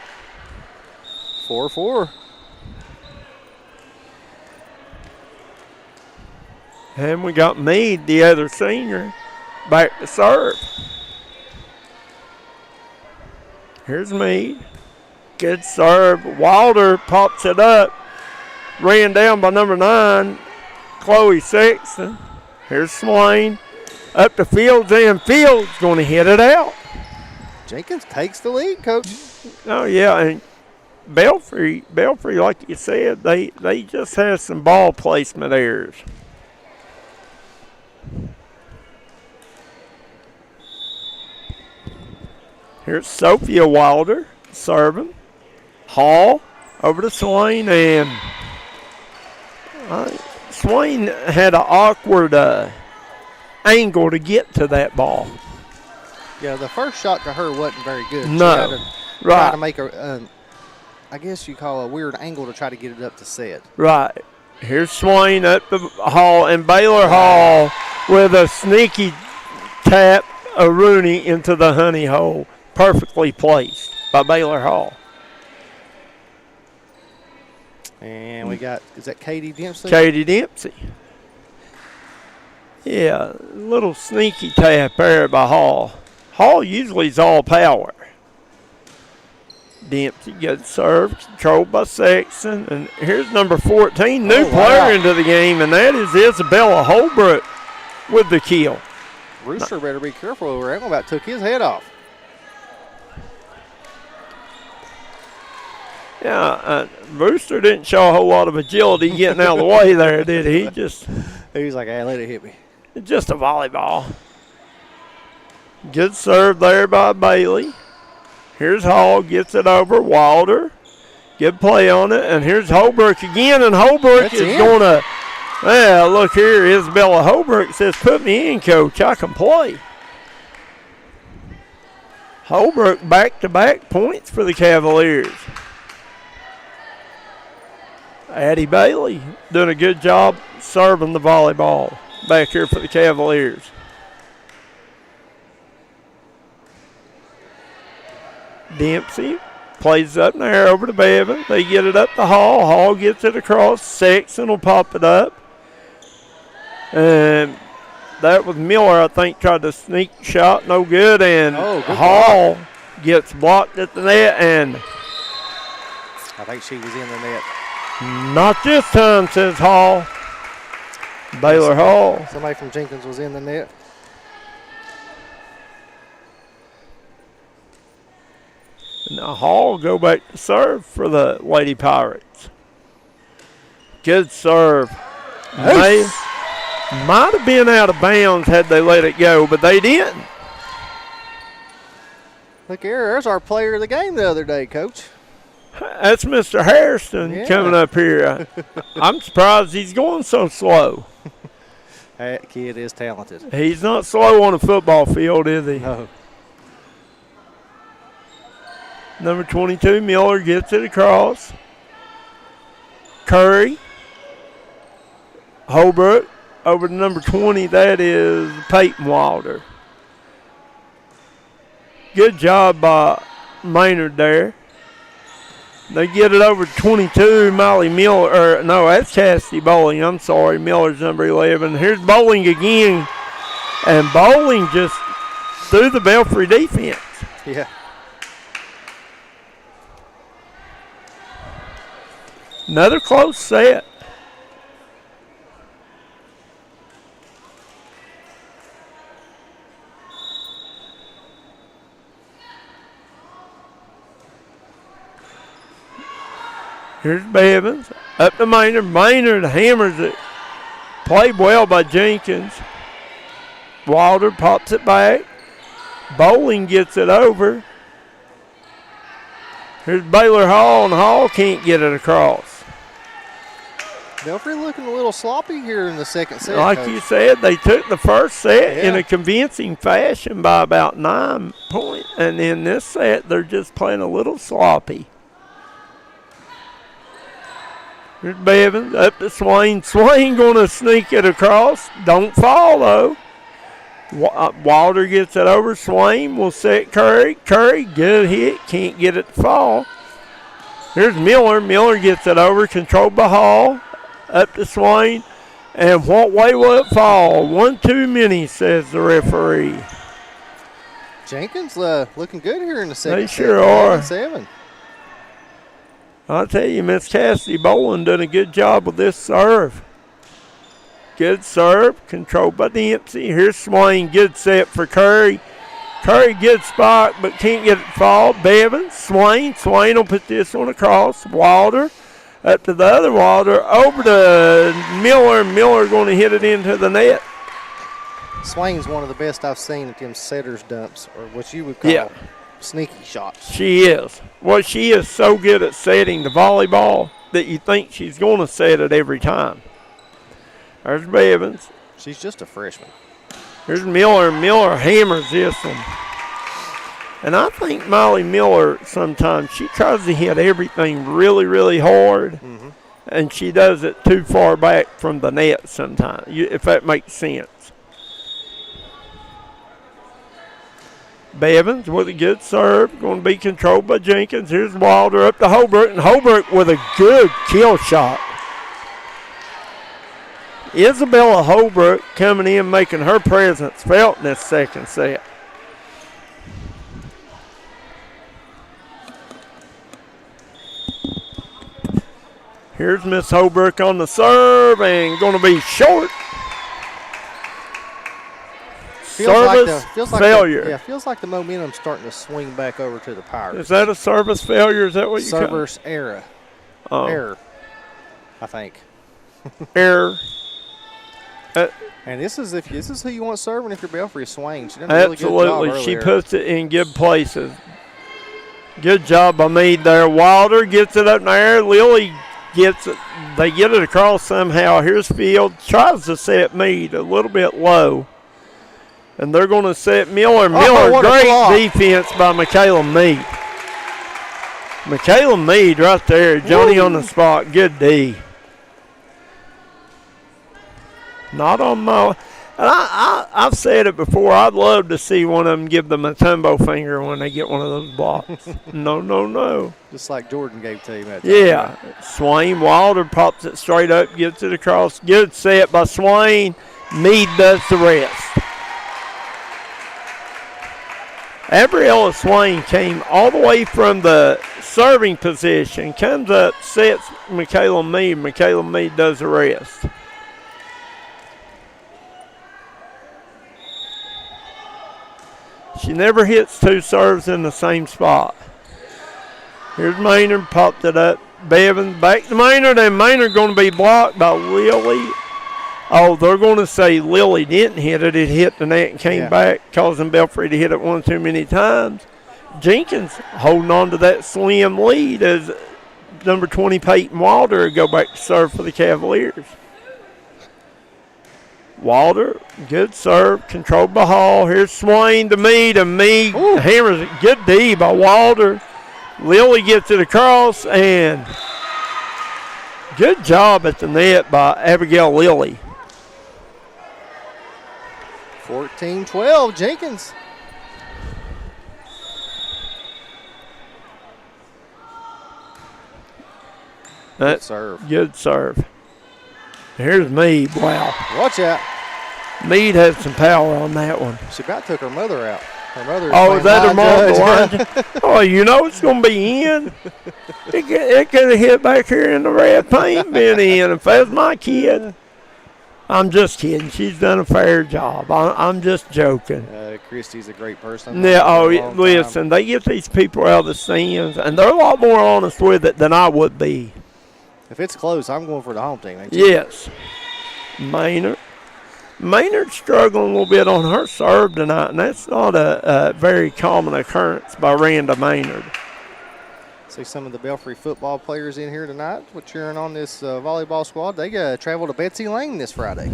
4-4. And we got Meade, the other senior, back to serve. Here's Meade. Good serve. Wilder pops it up. Ran down by number 9, Chloe Sexton. Here's Swain. Up to Fields, and Fields going to hit it out. Jenkins takes the lead, Coach. Oh, yeah, and Belfry, like you said, they just have some ball placement errors. Here's Sophia Wilder serving. Hall over to Swain, and Swain had an awkward angle to get to that ball. Yeah, the first shot to her wasn't very good. No, she had to try to make I guess you call a weird angle to try to get it up to set. Right. Here's Swain up the Hall, and Baylor Hall with a sneaky tap of Rooney into the honey hole. Perfectly placed by Baylor Hall. And we got, is that Katie Dempsey? Katie Dempsey. Yeah, a little sneaky tap there by Hall. Hall usually is all power. Dempsey gets served, controlled by Sexton. And here's number 14, new player into the game, and that is Isabella Holbrook with the kill. Rooster better be careful over there. About took his head off. Yeah, Rooster didn't show a whole lot of agility getting out of the way there, did he? He was like, hey, let it hit me. Just a volleyball. Good serve there by Bailey. Here's Hall, gets it over. Wilder. Good play on it. And here's Holbrook again, and Holbrook is going to, look here. Isabella Holbrook says, put me in, Coach. I can play. Holbrook back-to-back points for the Cavaliers. Addie Bailey doing a good job serving the volleyball back here for the Cavaliers. Dempsey plays up in the air over to Bevan. They get it up to Hall. Hall gets it across. Sexton will pop it up. And that was Miller, I think, tried to sneak shot. No good. And Hall gets blocked at the net. And I think she was in the net. Not this time, says Hall. Baylor Hall. Somebody from Jenkins was in the net. Now Hall go back to serve for the Lady Pirates. Good serve. Might have been out of bounds had they let it go, but they didn't. Look here, there's our player of the game the other day, Coach. That's Mr. Hairston coming up here. I'm surprised he's going so slow. That kid is talented. He's not slow on a football field, is he? No. Number 22, Miller gets it across. Curry. Holbrook over to number 20. That is Peyton Wilder. Good job by Maynard there. They get it over to 22, Molly Miller. No, that's Cassidy Bowling. I'm sorry, Miller's number 11. Here's Bowling again. And Bowling just threw the Belfry defense. Yeah. Another close set. Here's Bevins. Up to Maynard. Maynard hammers it. Played well by Jenkins. Wilder pops it back. Bowling gets it over. Here's Baylor Hall, and Hall can't get it across. Belfry looking a little sloppy here in the second set. Like Coach. you said, they took the first set in a convincing fashion by about 9 points. And in this set, they're just playing a little sloppy. Here's Bevins up to Swain. Swain going to sneak it across. Don't fall, though. Wilder gets it over. Swain will set Curry. Curry, good hit. Can't get it to fall. Here's Miller. Miller gets it over. Controlled by Hall. Up to Swain. And what way will it fall? 1 too many, says the referee. Jenkins looking good here in the second They set. sure are. 7. I'll tell you, Miss Cassidy Boland done a good job with this serve. Good serve, controlled by Dempsey. Here's Swain, good set for Curry. Curry, good spot, but can't get it to fall. Bevins, Swain. Swain will put this one across. Wilder, up to the other Wilder, over to Miller. Miller going to hit it into the net. Swain's one of the best I've seen at them setters dumps, or what you would call sneaky shots. She is. Well, she is so good at setting the volleyball that you think she's going to set it every time. There's Bevins. She's just a freshman. Here's Miller. Miller hammers this one. And I think Molly Miller sometimes, she tries to hit everything really, really hard. Mm-hmm. And she does it too far back from the net sometimes, if that makes sense. Bevins with a good serve, going to be controlled by Jenkins. Here's Wilder up to Holbrook, and Holbrook with a good kill shot. Isabella Holbrook coming in, making her presence felt in this second set. Here's Miss Holbrook on the serve, and going to be short. Service failure. Feels like the momentum's starting to swing back over to the Pirates. Is that a service failure? Is that what you call it? Service error. Error, I think. Error. And this is who you want serving if you're Belfry Swain. She done a really good job Absolutely. She earlier. puts it in good places. Good job by Meade there. Wilder gets it up in the air. Lily gets it. They get it across somehow. Here's Field. Tries to set Meade a little bit low. And they're going to set Miller. Miller, great defense by Michaela Meade. Michaela Mead right there. Johnny on the spot. Good D. Not on my. And I've said it before. I'd love to see one of them give them a tumbo finger when they get one of those blocks. No. Just like Jordan gave to him. Yeah. Swain Wilder pops it straight up, gets it across. Good set by Swain. Mead does the rest. Gabriella Swain came all the way from the serving position, comes up, sets Michaela Mead. Michaela Mead does the rest. She never hits two serves in the same spot. Here's Maynard, popped it up. Bevins back to Maynard, and Maynard going to be blocked by Lily. Oh, they're going to say Lily didn't hit it. It hit the net and came back, causing Belfry to hit it one too many times. Jenkins holding on to that slim lead as number 20 Peyton Wilder go back to serve for the Cavaliers. Wilder, good serve, controlled by Hall. Here's Swain to Mead, and Mead hammers it. Good D by Wilder. Lily gets it across, and good job at the net by Abigail Lilly. 14-12, Jenkins. Good serve. Good serve. Here's Mead. Wow. Watch out. Mead had some power on that one. She about took her mother out. Her mother. Oh, is that her mom? Oh, you know it's going to be in. It could have hit back here in the red paint bin in if that was my kid. I'm just kidding. She's done a fair job. I'm just joking. Christy's a great person. Yeah. Listen, they get these people out of the stands, and they're a lot more honest with it than I would be. If it's close, I'm going for the home team. Ain't you? Yes. Maynard's struggling a little bit on her serve tonight, and that's not a very common occurrence by Randa Maynard. See some of the Belfry football players in here tonight. We're cheering on this volleyball squad. They travel to Betsy Lane this Friday.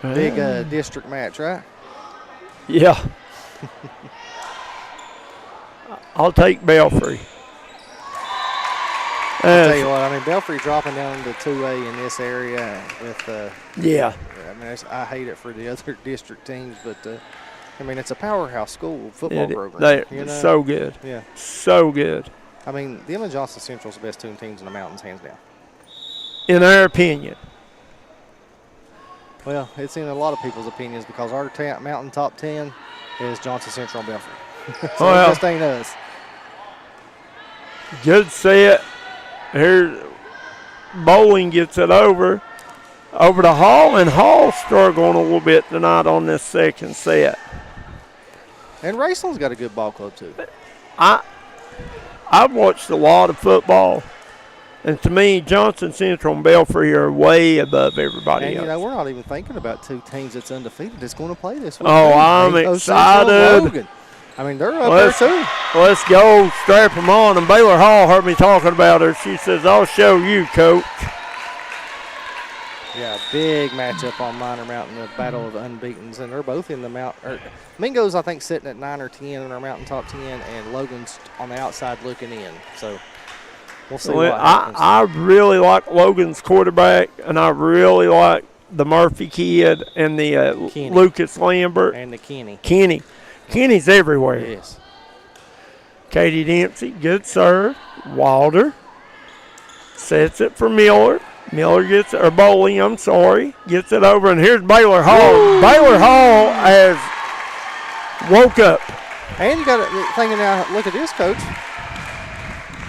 Big district match, right? Yeah. I'll take Belfry. I'll tell you what, I mean, Belfry dropping down to 2A in this area with yeah. I mean, I hate it for the other district teams, but I mean, it's a powerhouse school football program. So good. Yeah. So good. I mean, them and Johnson Central's the best two teams in the mountains, hands down. In our opinion. Well, it's in a lot of people's opinions because our mountain top 10 is Johnson Central and Belfry. So it just ain't us. Good set. Here, Bowling gets it over to Hall, and Hall struggling a little bit tonight on this second set. And Raceland's got a good ball club too. I've watched a lot of football, and to me, Johnson Central and Belfry are way above everybody else. And, you know, we're not even thinking about two teams that's undefeated that's going to play this week. Oh, I'm excited. I mean, they're up there too. Let's go strap them on. And Baylor Hall heard me talking about her. She says, I'll show you, Coach. Yeah, big matchup on Minor Mountain, the battle of the unbeatens. And they're both in the mountain. Mingo's, I think, sitting at 9 or 10 in our mountain top 10, and Logan's on the outside looking in. So we'll see what happens. I really like Logan's quarterback, and I really like the Murphy kid and the Lucas Lambert. And the Kenny. Kenny's everywhere. Yes. Katie Dempsey, good serve. Wilder sets it for Miller. Miller gets it, or Bowling, I'm sorry, gets it over, and here's Baylor Hall. Woo! Baylor Hall has woke up. And you got to thinking now, look at this, Coach.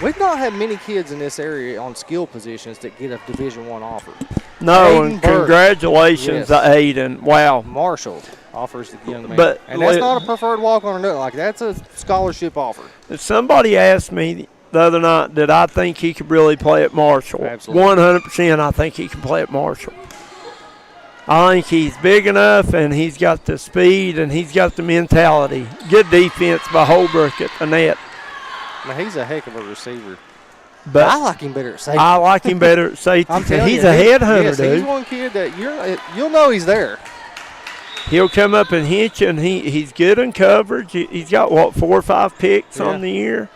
We've not had many kids in this area on skill positions that get a Division I offer. No, and congratulations to Aiden. Wow. Marshall offers the young man. And that's not a preferred walk-on or nothing. Like, that's a scholarship offer. Somebody asked me the other night, did I think he could really play at Marshall? Absolutely. 100% I think he can play at Marshall. I think he's big enough, and he's got the speed, and he's got the mentality. Good defense by Holbrook at the net. Now, he's a heck of a receiver. But I like him better at safety. I like him better at safety. I'm telling he's you, a headhunter, yes, dude. He's one kid that you'll know he's there. He'll come up and hit you, and he's good in coverage. He's got, 4 or 5 picks on the year.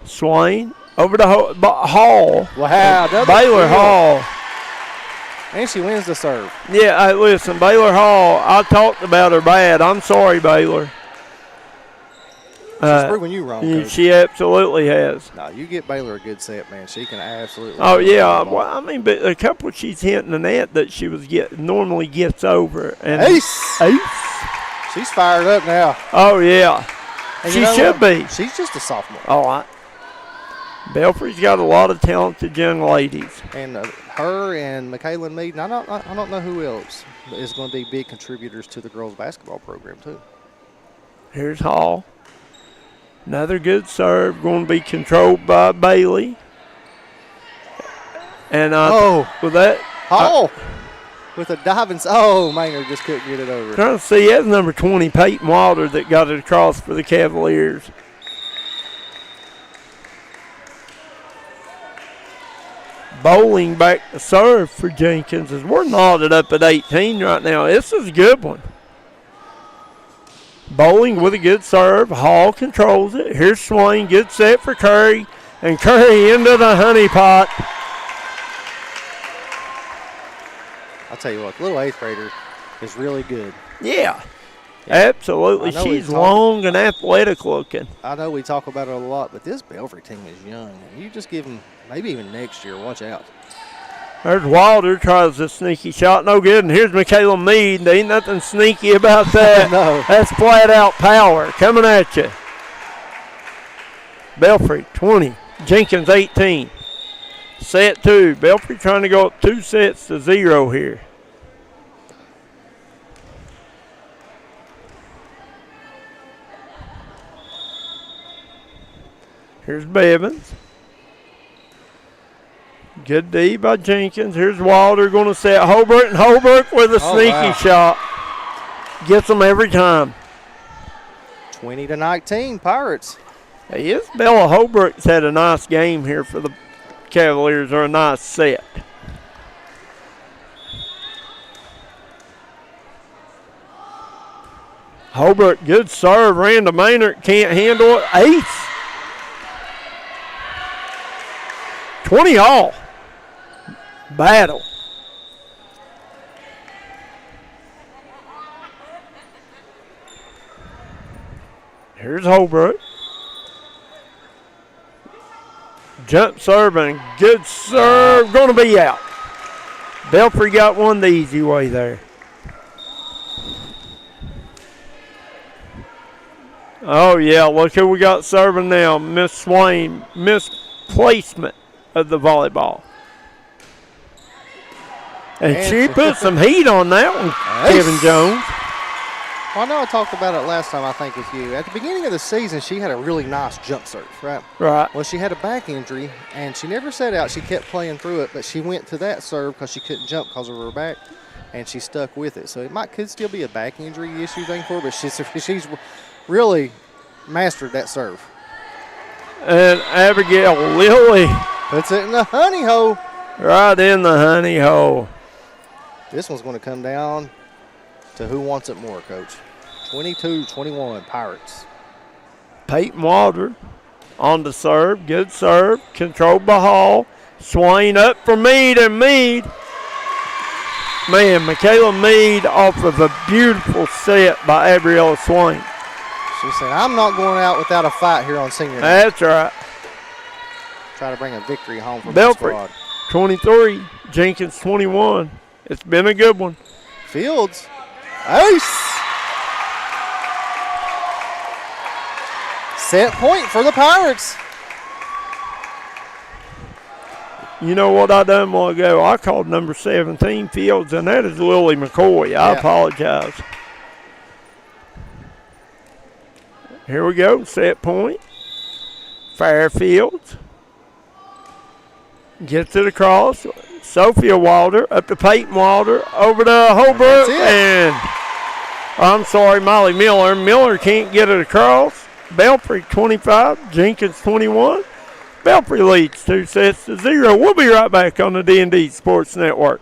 Swain over to Hall. Wow. Baylor Hall. And she wins the serve. Yeah, hey, listen, Baylor Hall, I talked about her bad. I'm sorry, Baylor. She's proving you wrong, Coach. She absolutely has. No, you get Baylor a good set, man. She can absolutely. Oh, yeah. Well, I mean, but a couple she's hitting the net that she normally gets over. And Ace. She's fired up now. Oh, yeah. And she should be. She's just a sophomore. Oh, Belfry's got a lot of talented young ladies. And her and Michaela Mead, and I don't know who else is going to be big contributors to the girls' basketball program, too. Here's Hall. Another good serve, going to be controlled by Bailey. And with that, Hall with a diving. Oh, Maynard just couldn't get it over. Trying to see, that's number 20, Peyton Wilder, that got it across for the Cavaliers. Bowling back to serve for Jenkins as we're knotted up at 18 right now. This is a good one. Bowling with a good serve. Hall controls it. Here's Swain. Good set for Curry. And Curry into the honey pot. I'll tell you what, the little 8th grader is really good. Yeah, absolutely. She's long and athletic looking. I know we talk about it a lot, but this Belfry team is young. And you just give them, maybe even next year, watch out. There's Wilder, tries a sneaky shot, no good. And here's Michaela Mead. There ain't nothing sneaky about that. No. That's flat out power coming at you. Belfry 20, Jenkins 18. Set 2. Belfry trying to go up 2 sets to 0 here. Here's Bevins. Good D by Jenkins. Here's Wilder going to set Holbrook, and Holbrook with a sneaky shot. Gets them every time. 20-19, Pirates. Hey, Isabella Holbrook's had a nice game here for the Cavaliers, or a nice set. Holbrook, good serve. Randall Maynard can't handle it. Ace. 20 all. Battle. Here's Holbrook. Jump serving. Good serve. Going to be out. Belfry got one the easy way there. Oh, yeah. Look who we got serving now. Miss Swain. Misplacement of the volleyball. And she put some heat on that one, Kevin Jones. Well, I know I talked about it last time, I think, with you. At the beginning of the season, she had a really nice jump serve, right? Right. Well, she had a back injury, and she never set out. She kept playing through it, but she went to that serve because she couldn't jump because of her back, and she stuck with it. So it could still be a back injury issue thing for her, but she's really mastered that serve. And Abigail Lilly puts it in the honey hole. Right in the honey hole. This one's going to come down to who wants it more, Coach. 22-21, Pirates. Peyton Wilder on the serve. Good serve. Controlled by Hall. Swain up for Mead, and Mead. Man, Michaela Mead off of a beautiful set by Abriella Swain. She said, I'm not going out without a fight here on senior night. That's right. Try to bring a victory home for Belfry, the squad. 23. Jenkins, 21. It's been a good one. Fields. Ace. Set point for the Pirates. You know what I done a while ago? I called number 17 Fields, and that is Lily McCoy. I apologize. Here we go. Set point. Fairfields. Gets it across. Sophia Wilder up to Peyton Wilder. Over to Holbrook. And I'm sorry, Molly Miller. Miller can't get it across. Belfry 25. Jenkins 21. Belfry leads 2 sets to 0. We'll be right back on the D&D Sports Network.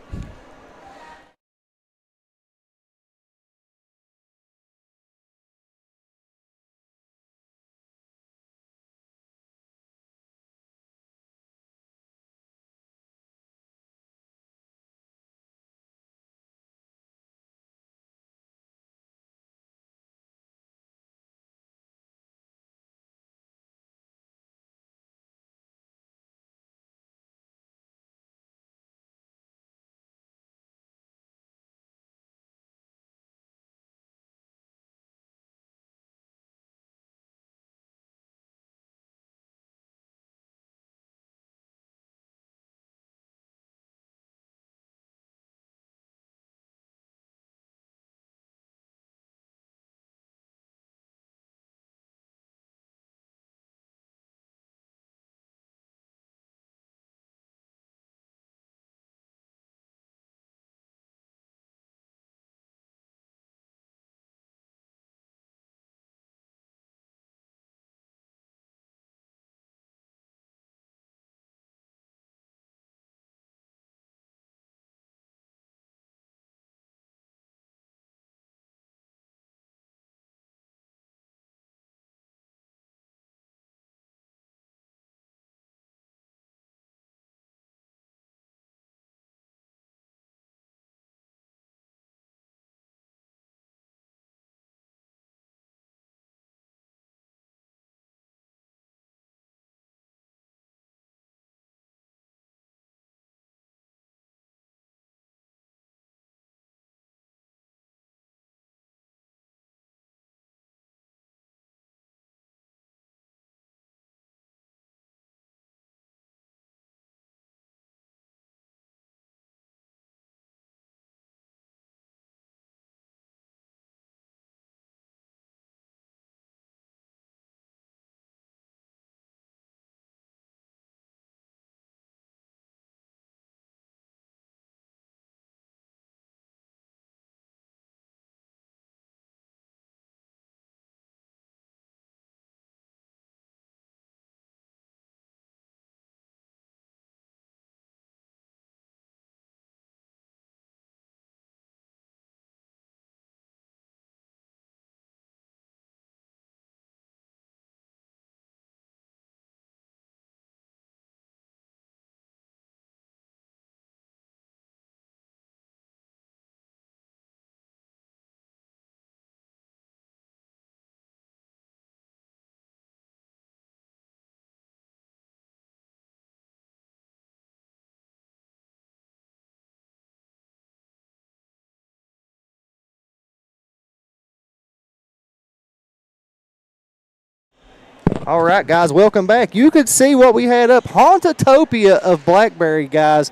All right, guys, welcome back. You could see what we had up. Hauntotopia of Blackberry, guys.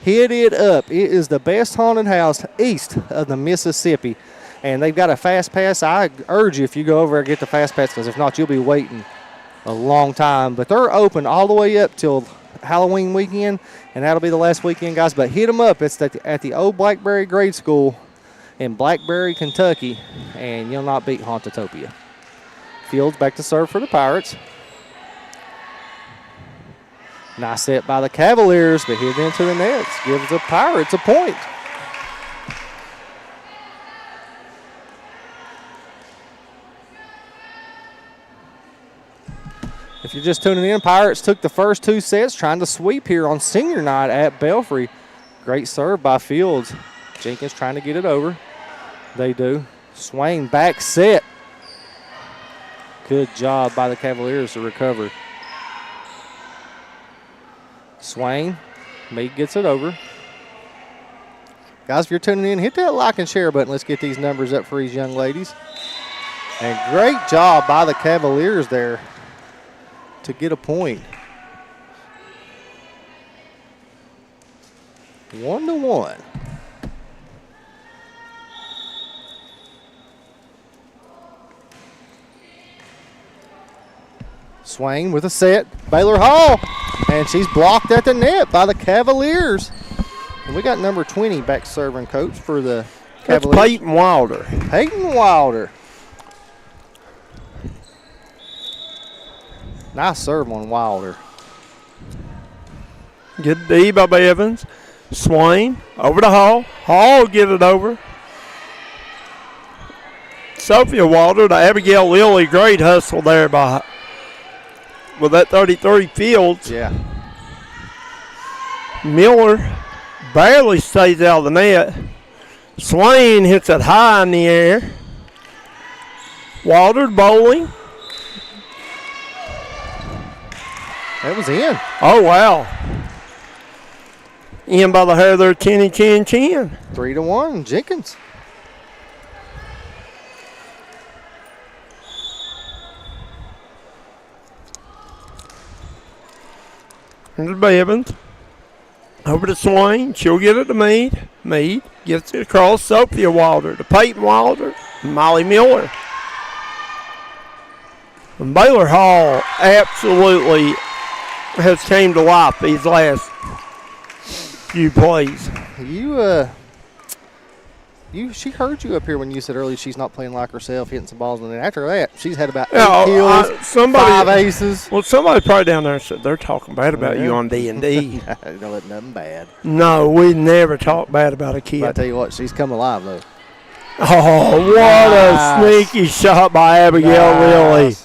Hit it up. It is the best haunted house east of the Mississippi. And they've got a fast pass. I urge you, if you go over and get the fast pass, because if not, you'll be waiting a long time. But they're open all the way up till Halloween weekend, and that'll be the last weekend, guys. But hit them up. It's at the old Blackberry Grade School in Blackberry, Kentucky, and you'll not beat Hauntotopia. Fields back to serve for the Pirates. Nice set by the Cavaliers, but hit into the nets. Gives the Pirates a point. If you're just tuning in, Pirates took the first 2 sets, trying to sweep here on senior night at Belfry. Great serve by Fields. Jenkins trying to get it over. They do. Swain back set. Good job by the Cavaliers to recover. Swain, Meade gets it over. Guys, if you're tuning in, hit that like and share button. Let's get these numbers up for these young ladies. And great job by the Cavaliers there to get a point. 1-1. Swain with a set. Baylor Hall. And she's blocked at the net by the Cavaliers. And we got number 20 back serving, coach, for the Cavaliers. That's Peyton Wilder. Peyton Wilder. Nice serve on Wilder. Good D by Evans. Swain over to Hall. Hall get it over. Sophia Wilder to Abigail Lilly. Great hustle there by with that 33 Fields. Yeah. Miller barely stays out of the net. Swain hits it high in the air. Wilder bowling. That was in. Oh, wow. In by the hair there, chin. 3-1, Jenkins. Here's Evans. Over to Swain. She'll get it to Meade. Meade gets it across. Sophia Wilder to Peyton Wilder. Molly Miller. And Baylor Hall absolutely has came to life these last few plays. She heard you up here when you said earlier she's not playing like herself, hitting some balls, and then after that, she's had about 8 kills, 5 aces. Well, somebody probably down there said they're talking bad about you on D&D. Don't let nothing bad. No, we never talk bad about a kid. But I tell you what, she's come alive though. Oh, what a sneaky shot by Abigail Lilly.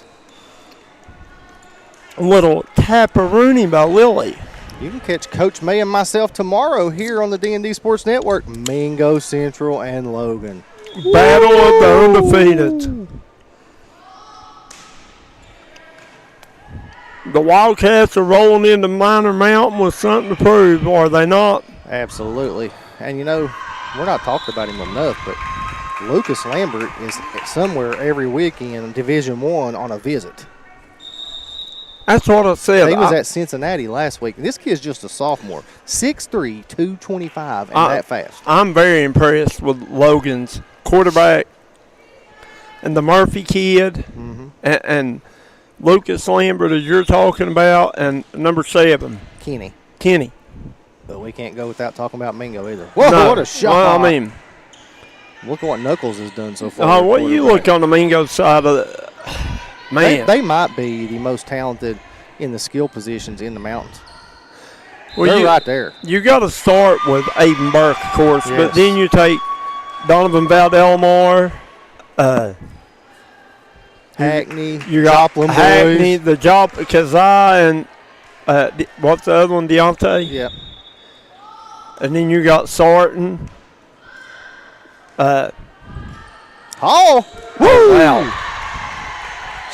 A little taparoonie by Lilly. You can catch Coach May and myself tomorrow here on the D&D Sports Network. Mingo Central and Logan. Battle of the undefeated. The Wildcats are rolling into Minor Mountain with something to prove, are they not? Absolutely. And you know, we're not talking about him enough, but Lucas Lambert is somewhere every weekend in Division I on a visit. That's what I said. He was at Cincinnati last week. This kid's just a sophomore. 6'3", 225, and that fast. I'm very impressed with Logan's quarterback and the Murphy kid and Lucas Lambert, as you're talking about, and number 7. Kenny. But we can't go without talking about Mingo either. Whoa, no, what a shot. Well, I mean, look at what Knuckles has done so far. Oh, what you look on the Mingo side of the man. They might be the most talented in the skill positions in the mountains. Well, they're right there. You got to start with Aiden Burke, of course, but then you take Donovan Valdelmar, Hackney, you got Joplin Hackney, boys. the Kazai, and what's the other one, Deontay? Yep. And then you got Sarton. Hall. Woo! Wow.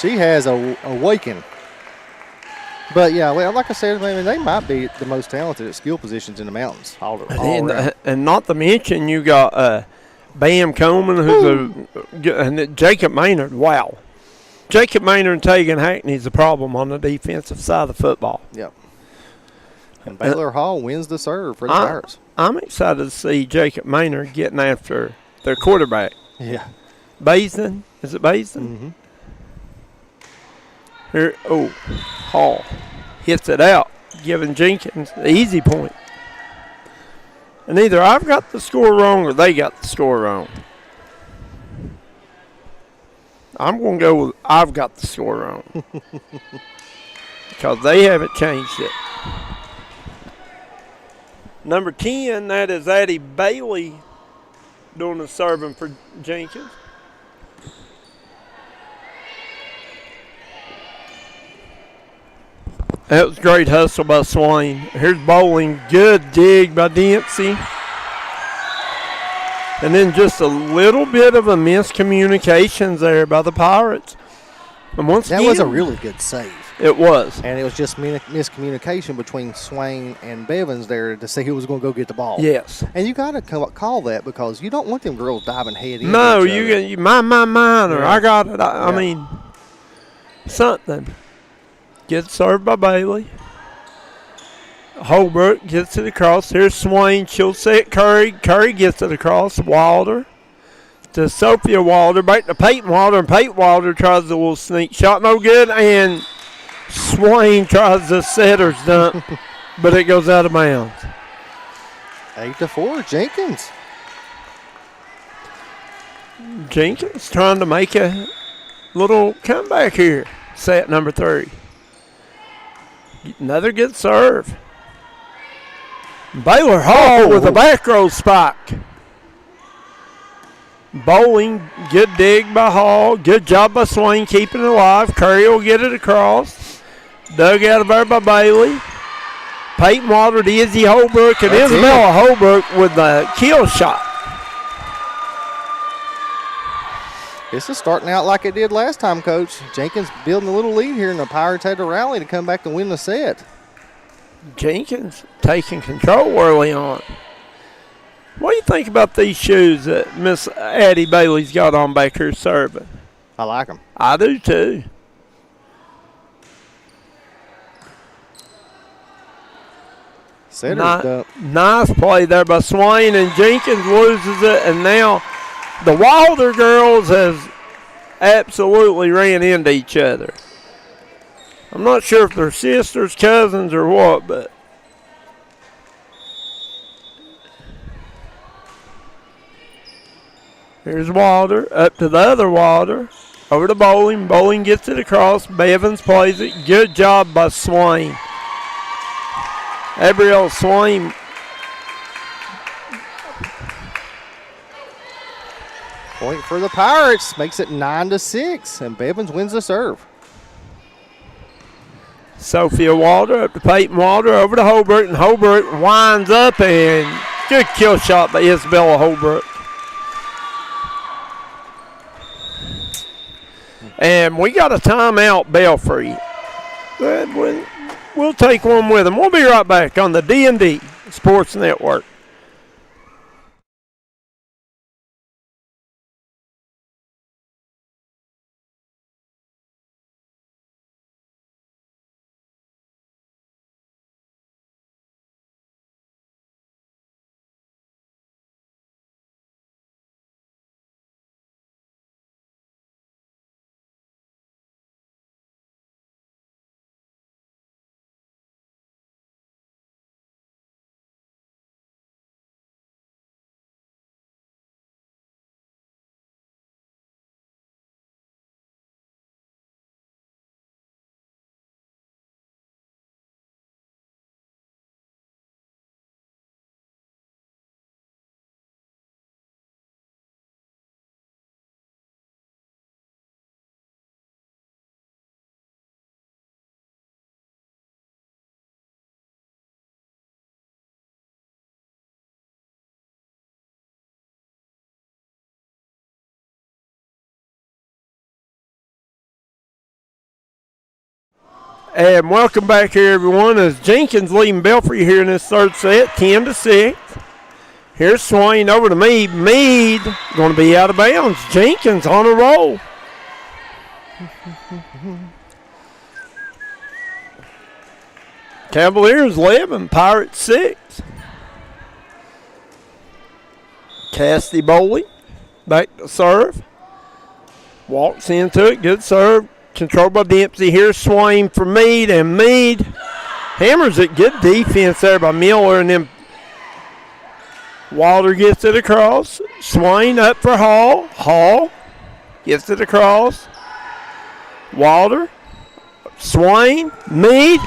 She has awakened. But, yeah, well, like I said, I mean, they might be the most talented at skill positions in the mountains. And not to mention, you got Bam Coleman, who's and Jacob Maynard. Wow. Jacob Maynard and Tegan Hackney's the problem on the defensive side of football. Yep. And Baylor Hall wins the serve for the Pirates. I'm excited to see Jacob Maynard getting after their quarterback. Yeah. Basin. Is it Basin? Mm-hmm. Here, Hall hits it out, giving Jenkins the easy point. And either I've got the score wrong or they got the score wrong. I'm going to go with I've got the score wrong. Because they haven't changed it. Number 10, that is Addie Bailey doing the serving for Jenkins. That was great hustle by Swain. Here's Bowling. Good dig by Dempsey. And then just a little bit of a miscommunications there by the Pirates. And once that again, was a really good save. It was. And it was just miscommunication between Swain and Bevins there to see who was going to go get the ball. Yes. And you got to call that because you don't want them girls diving head in. No, you mine, or I got it. I mean, something. Gets served by Bailey. Holbrook gets it across. Here's Swain. She'll set Curry. Curry gets it across. Wilder to Sophia Wilder. Back to Peyton Wilder. And Peyton Wilder tries a little sneak shot. No good. And Swain tries the setter's dump, but it goes out of bounds. 8-4, Jenkins. Jenkins trying to make a little comeback here. Set number 3. Another good serve. Baylor Hall with a back row spike. Bowling, good dig by Hall. Good job by Swain keeping it alive. Curry will get it across. Dug out of there by Bailey. Peyton Wilder to Izzy Holbrook, and Isabella Holbrook with the kill shot. This is starting out like it did last time, Coach. Jenkins building a little lead here, and the Pirates had to rally to come back and win the set. Jenkins taking control early on. What do you think about these shoes that Miss Addie Bailey's got on back here serving? I like them. I do too. Nice play there by Swain, and Jenkins loses it, and now the Wilder girls has absolutely ran into each other. I'm not sure if they're sisters, cousins, or what, but here's Wilder, up to the other Wilder, over to Bowling. Bowling gets it across. Bevins plays it. Good job by Swain. Abrielle Swain. Point for the Pirates. Makes it 9-6, and Bevins wins the serve. Sophia Wilder up to Peyton Wilder, over to Holbrook, and Holbrook winds up, and good kill shot by Isabella Holbrook. And we got a timeout, Belfry. We'll take one with them. We'll be right back on the D&D Sports Network. And welcome back here, everyone, as Jenkins leading Belfry here in this third set, 10-6. Here's Swain over to Meade. Meade going to be out of bounds. Jenkins on a roll. Cavaliers 11, Pirates 6. Cassidy Bowley back to serve. Walks into it, good serve. Controlled by Dempsey. Here's Swain for Meade, and Meade hammers it. Good defense there by Miller, and then Walter gets it across. Swain up for Hall. Hall gets it across. Walter, Swain, Meade,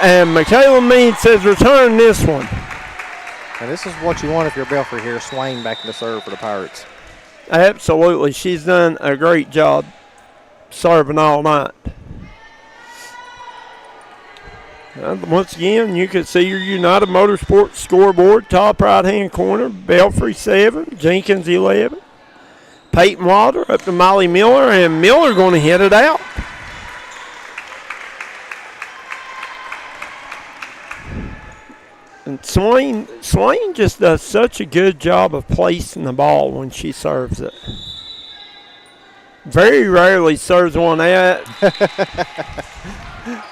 and Michaela Meade says return this one. And this is what you want if you're Belfry here. Swain back in the serve for the Pirates. Absolutely. She's done a great job serving all night. Once again, you can see your United Motorsports scoreboard, top right-hand corner. Belfry 7, Jenkins 11. Peyton Walter up to Molly Miller, and Miller going to hit it out. And Swain just does such a good job of placing the ball when she serves it. Very rarely serves one out.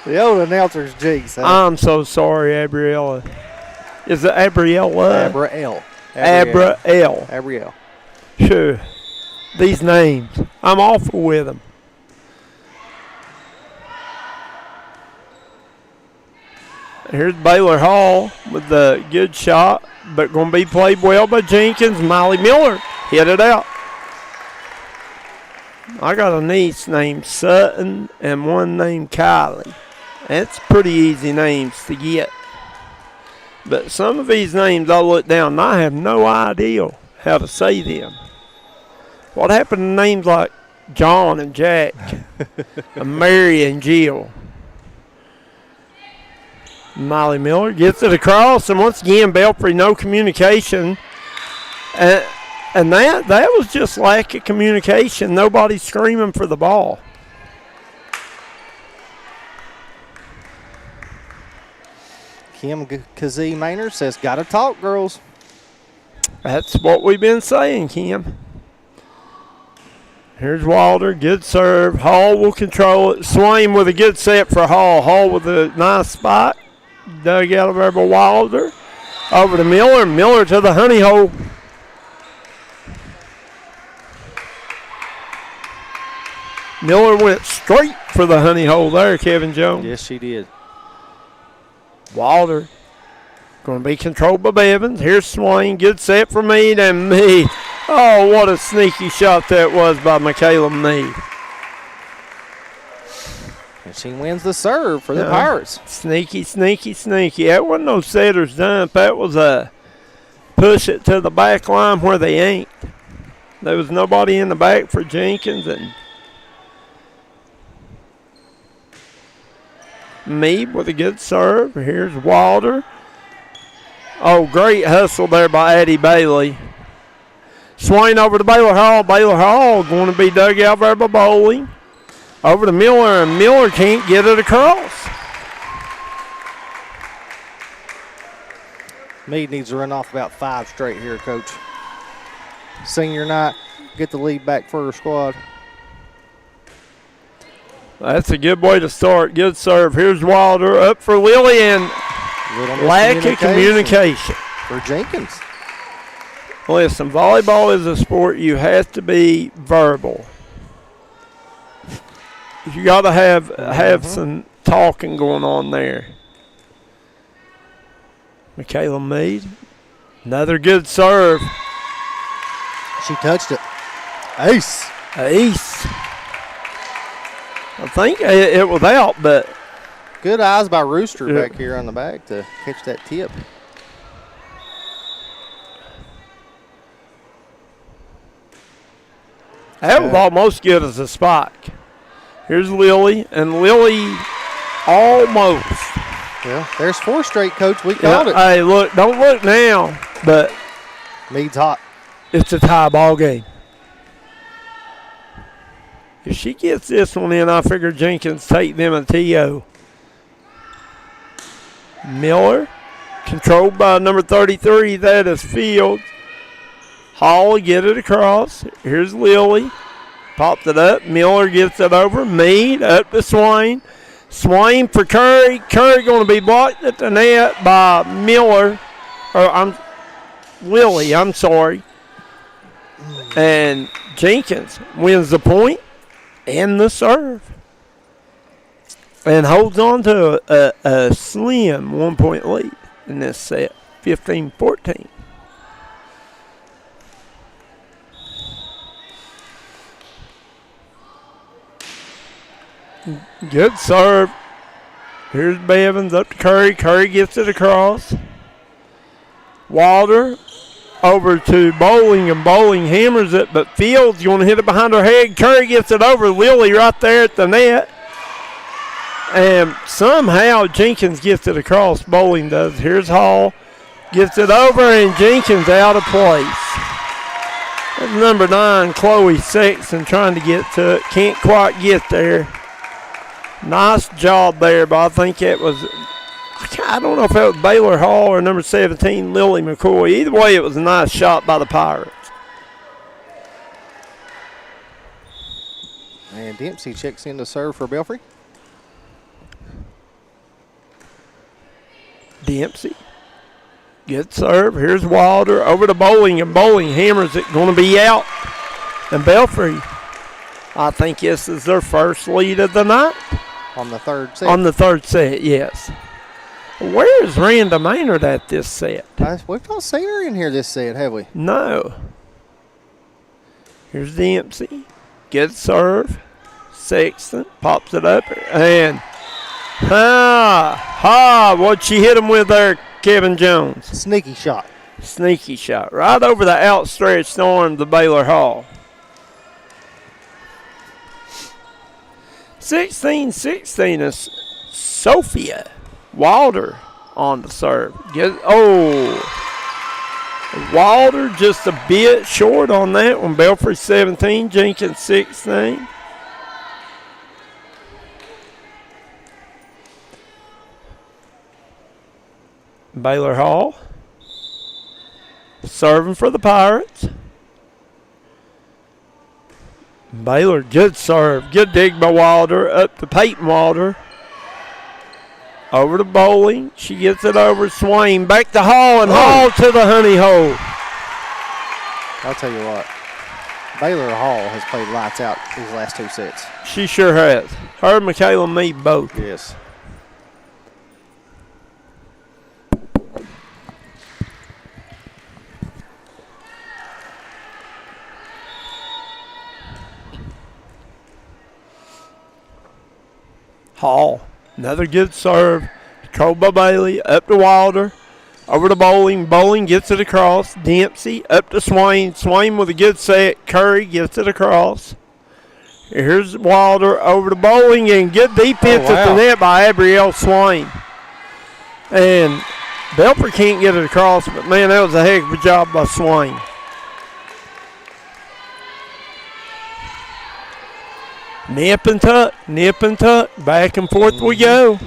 The old announcer's jinx. Huh? I'm so sorry, Abriella. Is it Abriella? Abrielle. Abrielle. Sure. These names. I'm awful with them. Here's Baylor Hall with the good shot, but going to be played well by Jenkins. Molly Miller hit it out. I got a niece named Sutton and one named Kylie. That's pretty easy names to get. But some of these names I look down and I have no idea how to say them. What happened to names like John and Jack and Mary and Jill? Molly Miller gets it across, and once again, Belfry, no communication. And that was just lack of communication. Nobody screaming for the ball. Kim Kazee Maynard says, "Gotta talk, girls." That's what we've been saying, Kim. Here's Walter, good serve. Hall will control it. Swain with a good set for Hall. Hall with a nice spot. Dug out of there by Wilder. Over to Miller. Miller to the honey hole. Miller went straight for the honey hole there, Kevin Jones. Yes, she did. Wilder going to be controlled by Bevins. Here's Swain. Good set for Meade, and Meade. Oh, what a sneaky shot that was by Michaela Meade. And she wins the serve for the Pirates. Sneaky, sneaky, sneaky. That wasn't no setter's dump. That was a push it to the back line where they ain't. There was nobody in the back for Jenkins, and Meade with a good serve. Here's Walder. Oh, great hustle there by Addie Bailey. Swain over to Baylor Hall. Baylor Hall going to be dug out there by Bowling. Over to Miller, and Miller can't get it across. Meade needs to run off about 5 straight here, Coach. Senior night, get the lead back for her squad. That's a good way to start. Good serve. Here's Wilder up for Lily, and lack of communication for Jenkins. Listen, volleyball is a sport you have to be verbal. You got to have some talking going on there. Michaela Meade, another good serve. She touched it. Ace. Ace. I think it was out, but good eyes by Rooster back here on the back to catch that tip. That was almost good as a spike. Here's Lily, and Lily almost. Yeah, there's 4 straight, Coach. We called it. Hey, look, don't look now, but Meade's hot. It's a tie ball game. If she gets this one in, I figure Jenkins take them a TO. Miller, controlled by number 33, that is Fields. Hall get it across. Here's Lily. Popped it up. Miller gets it over. Mead up to Swain. Swain for Curry. Curry going to be blocked at the net by Miller. Lily, I'm sorry. And Jenkins wins the point and the serve. And holds on to a slim 1-point lead in this set, 15-14. Good serve. Here's Bevins up to Curry. Curry gets it across. Wilder over to Bowling, and Bowling hammers it, but Fields going to hit it behind her head. Curry gets it over. Lily right there at the net. And somehow Jenkins gets it across. Bowling does. Here's Hall. Gets it over, and Jenkins out of place. That's number 9, Chloe Sexton, trying to get to it. Can't quite get there. Nice job there, but I think it was, I don't know if it was Baylor Hall or number 17, Lily McCoy. Either way, it was a nice shot by the Pirates. And Dempsey checks in to serve for Belfry. Dempsey. Good serve. Here's Wilder over to Bowling, and Bowling hammers it. Going to be out. And Belfry, I think this is their first lead of the night. On the third set. On the third set, yes. Where is Randa Maynard at this set? We've not seen her in here this set, have we? No. Here's Dempsey. Good serve. Sexton pops it up. And what'd she hit him with there, Kevin Jones? Sneaky shot. Sneaky shot. Right over the outstretched arm of Baylor Hall. 16-16 is Sophia Wilder on the serve. Wilder just a bit short on that one. Belfry 17, Jenkins 16. Baylor Hall serving for the Pirates. Baylor, good serve. Good dig by Wilder. Up to Peyton Wilder. Over to Bowling. She gets it over Swain. Back to Hall, and Hall to the honey hole. I'll tell you what. Baylor Hall has played lights out these last 2 sets. She sure has. Her and Michaela Mead both. Yes. Hall, another good serve. Controlled by Bailey. Up to Wilder. Over to Bowling. Bowling gets it across. Dempsey up to Swain. Swain with a good set. Curry gets it across. Here's Wilder over to Bowling, and good defense at the net by Abrielle Swain. And Belfry can't get it across, but man, that was a heck of a job by Swain. Nip and tuck, back and forth we go.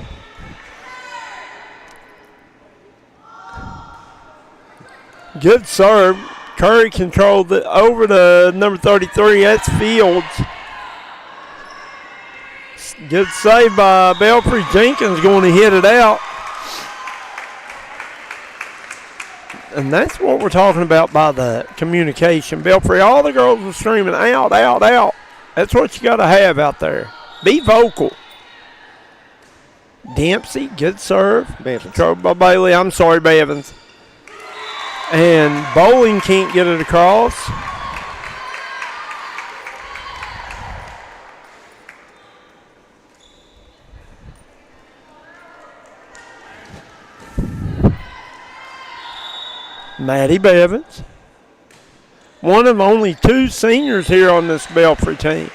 Good serve. Curry controlled it over to number 33. That's Fields. Good save by Belfry. Jenkins going to hit it out. And that's what we're talking about by the communication. Belfry, all the girls were screaming, out, out, out. That's what you got to have out there. Be vocal. Dempsey, good serve. Controlled by Bailey. I'm sorry, Bevins. And Bowling can't get it across. Maddie Bevins. One of only 2 seniors here on this Belfry team.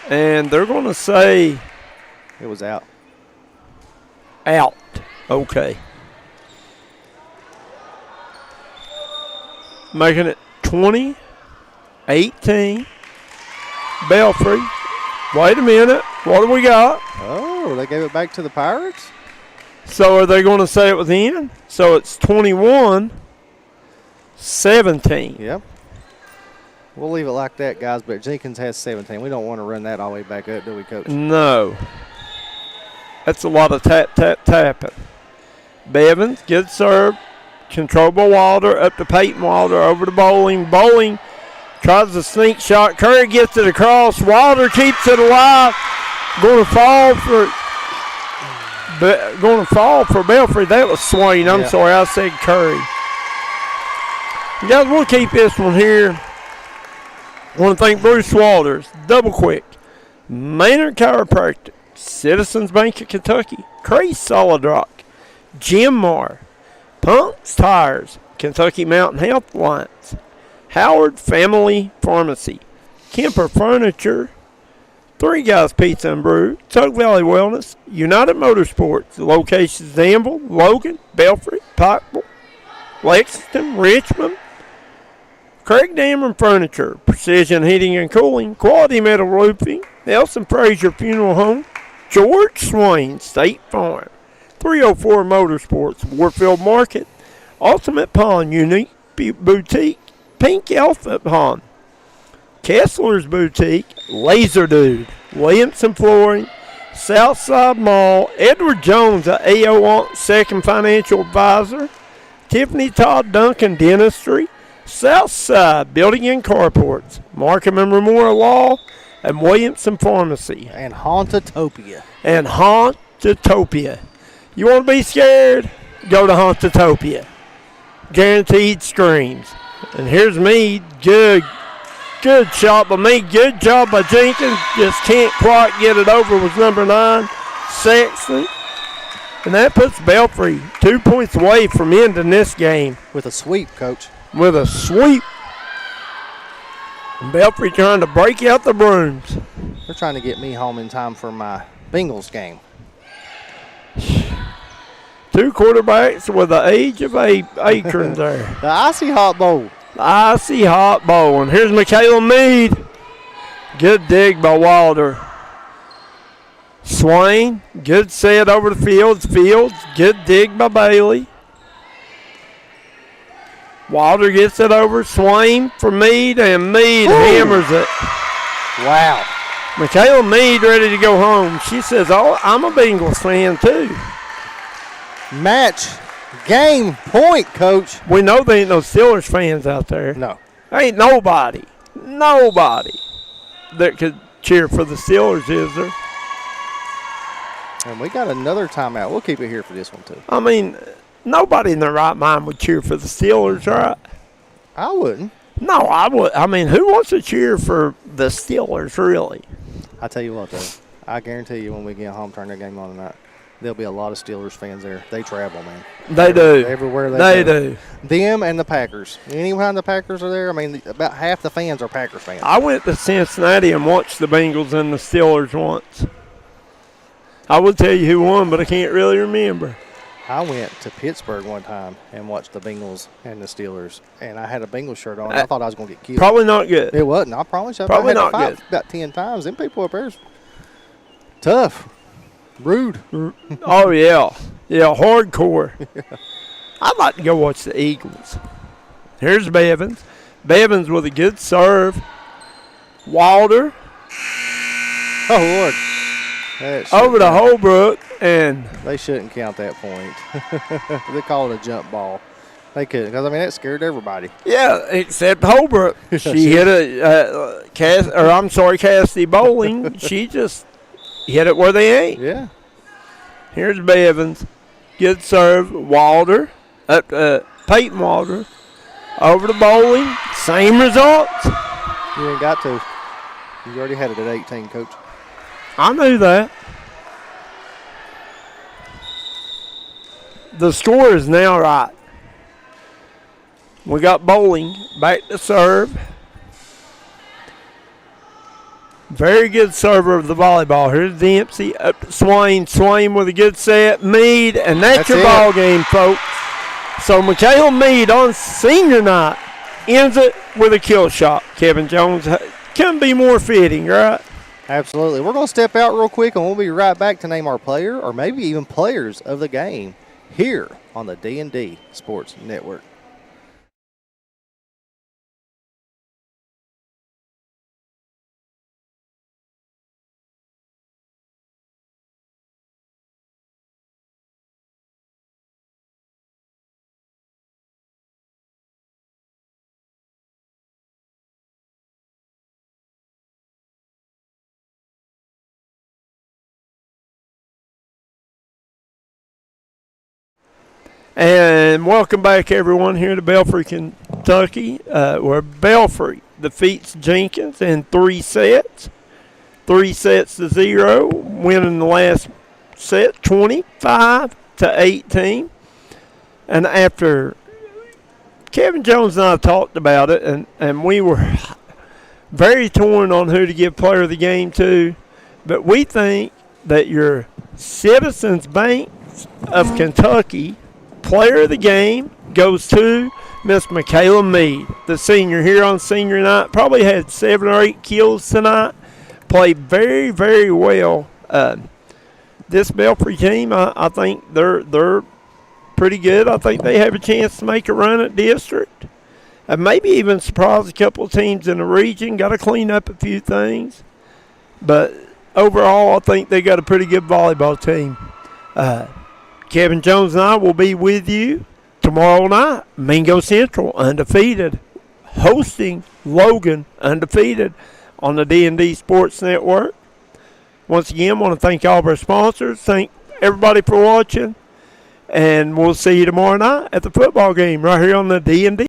And they're going to say it was out. Out. Okay. Making it 20-18. Belfry. Wait a minute. What do we got? Oh, they gave it back to the Pirates? So are they going to say it was in? So it's 21-17. Yep. We'll leave it like that, guys, but Jenkins has 17. We don't want to run that all the way back up, do we, Coach? No. That's a lot of tap, tap, tapping. Bevins, good serve. Controlled by Wilder, up to Peyton Wilder, over to Bowling. Bowling tries a sneak shot. Curry gets it across. Wilder keeps it alive. Going to fall for Belfry. That was Swain. I'm sorry, I said Curry. Guys, we'll keep this one here. I want to thank Bruce Walters, Double Quick, Maynard Chiropractic, Citizens Bank of Kentucky, Cray Solid Rock, Jim Marr, Punk's Tires, Kentucky Mountain Health Alliance, Howard Family Pharmacy, Kemper Furniture, Three Guys Pizza and Brew, Tug Valley Wellness, United Motorsports, locations Danville, Logan, Belfry, Pikeville, Lexington, Richmond, Craig Dameron Furniture, Precision Heating and Cooling, Quality Metal Roofing, Elson Fraser Funeral Home, George Swain State Farm, 304 Motorsports, Warfield Market, Ultimate Pond Unique Boutique, Pink Elephant Pond, Kessler's Boutique, Laser Dude, Williamson Flooring, Southside Mall, Edward Jones, AO Second Financial Advisor, Tiffany Todd Duncan Dentistry, Southside Building and Carports, Markham and Memorial Law, and Williamson Pharmacy. And Hauntotopia. You want to be scared? Go to Hauntotopia. Guaranteed screams. And here's me. Good shot by me. Good job by Jenkins. Just can't quite get it over with number 9, Sexton. And that puts Belfry 2 points away from ending this game. With a sweep, Coach. With a sweep. And Belfry trying to break out the brooms. They're trying to get me home in time for my Bengals game. 2 quarterbacks with the age of acorns there. The Icy Hot Bowl. And here's Michaela Meade. Good dig by Wilder. Swain, good set over the Fields. Fields, good dig by Bailey. Wilder gets it over. Swain for Meade, and Meade hammers it. Wow. Michaela Meade ready to go home. She says, I'm a Bengals fan too. Match game point, Coach. We know there ain't no Steelers fans out there. No. There ain't nobody that could cheer for the Steelers, is there? And we got another timeout. We'll keep it here for this one too. I mean, nobody in their right mind would cheer for the Steelers, right? I wouldn't. No, I would. I mean, who wants to cheer for the Steelers, really? I tell you what, though. I guarantee you when we get home, turn their game on tonight, there'll be a lot of Steelers fans there. They travel, man. They do. Everywhere they do. Them and the Packers. Anytime the Packers are there, I mean, about half the fans are Packers fans. I went to Cincinnati and watched the Bengals and the Steelers once. I would tell you who won, but I can't really remember. I went to Pittsburgh one time and watched the Bengals and the Steelers, and I had a Bengals shirt on. I thought I was going to get killed. Probably not good. It wasn't. I promise you. Probably not good. About 10 times. Them people up there is tough. Rude. Oh, yeah. Yeah, hardcore. I'd like to go watch the Eagles. Here's Bevins. Bevins with a good serve. Wilder. Oh, Lord. Over to Holbrook, and they shouldn't count that point. They call it a jump ball. They couldn't, because, I mean, that scared everybody. Yeah, except Holbrook. She hit Cassidy Bowling. She just hit it where they ain't. Yeah. Here's Bevins. Good serve. Wilder. Peyton Wilder. Over to Bowling. Same results. You ain't got to. You already had it at 18, Coach. I knew that. The score is now right. We got Bowling back to serve. Very good server of the volleyball. Here's Dempsey up to Swain. Swain with a good set. Meade, and that's your ball game, folks. So Michaela Meade on senior night ends it with a kill shot. Kevin Jones couldn't be more fitting, right? Absolutely. We're going to step out real quick, and we'll be right back to name our player or maybe even players of the game here on the D&D Sports Network. And welcome back, everyone, here to Belfry, Kentucky, where Belfry defeats Jenkins in 3 sets. 3 sets to 0, winning the last set 25-18. And after Kevin Jones and I talked about it, and we were very torn on who to give player of the game to, but we think that your Citizens Bank of Kentucky player of the game goes to Miss Michaela Mead, the senior here on senior night. Probably had 7 or 8 kills tonight. Played very, very well. This Belfry team, I think they're pretty good. I think they have a chance to make a run at district. And maybe even surprise a couple of teams in the region. Got to clean up a few things. But overall, I think they got a pretty good volleyball team. Kevin Jones and I will be with you tomorrow night. Mingo Central, undefeated. Hosting Logan, undefeated, on the D&D Sports Network. Once again, I want to thank all of our sponsors. Thank everybody for watching. And we'll see you tomorrow night at the football game right here on the D&D.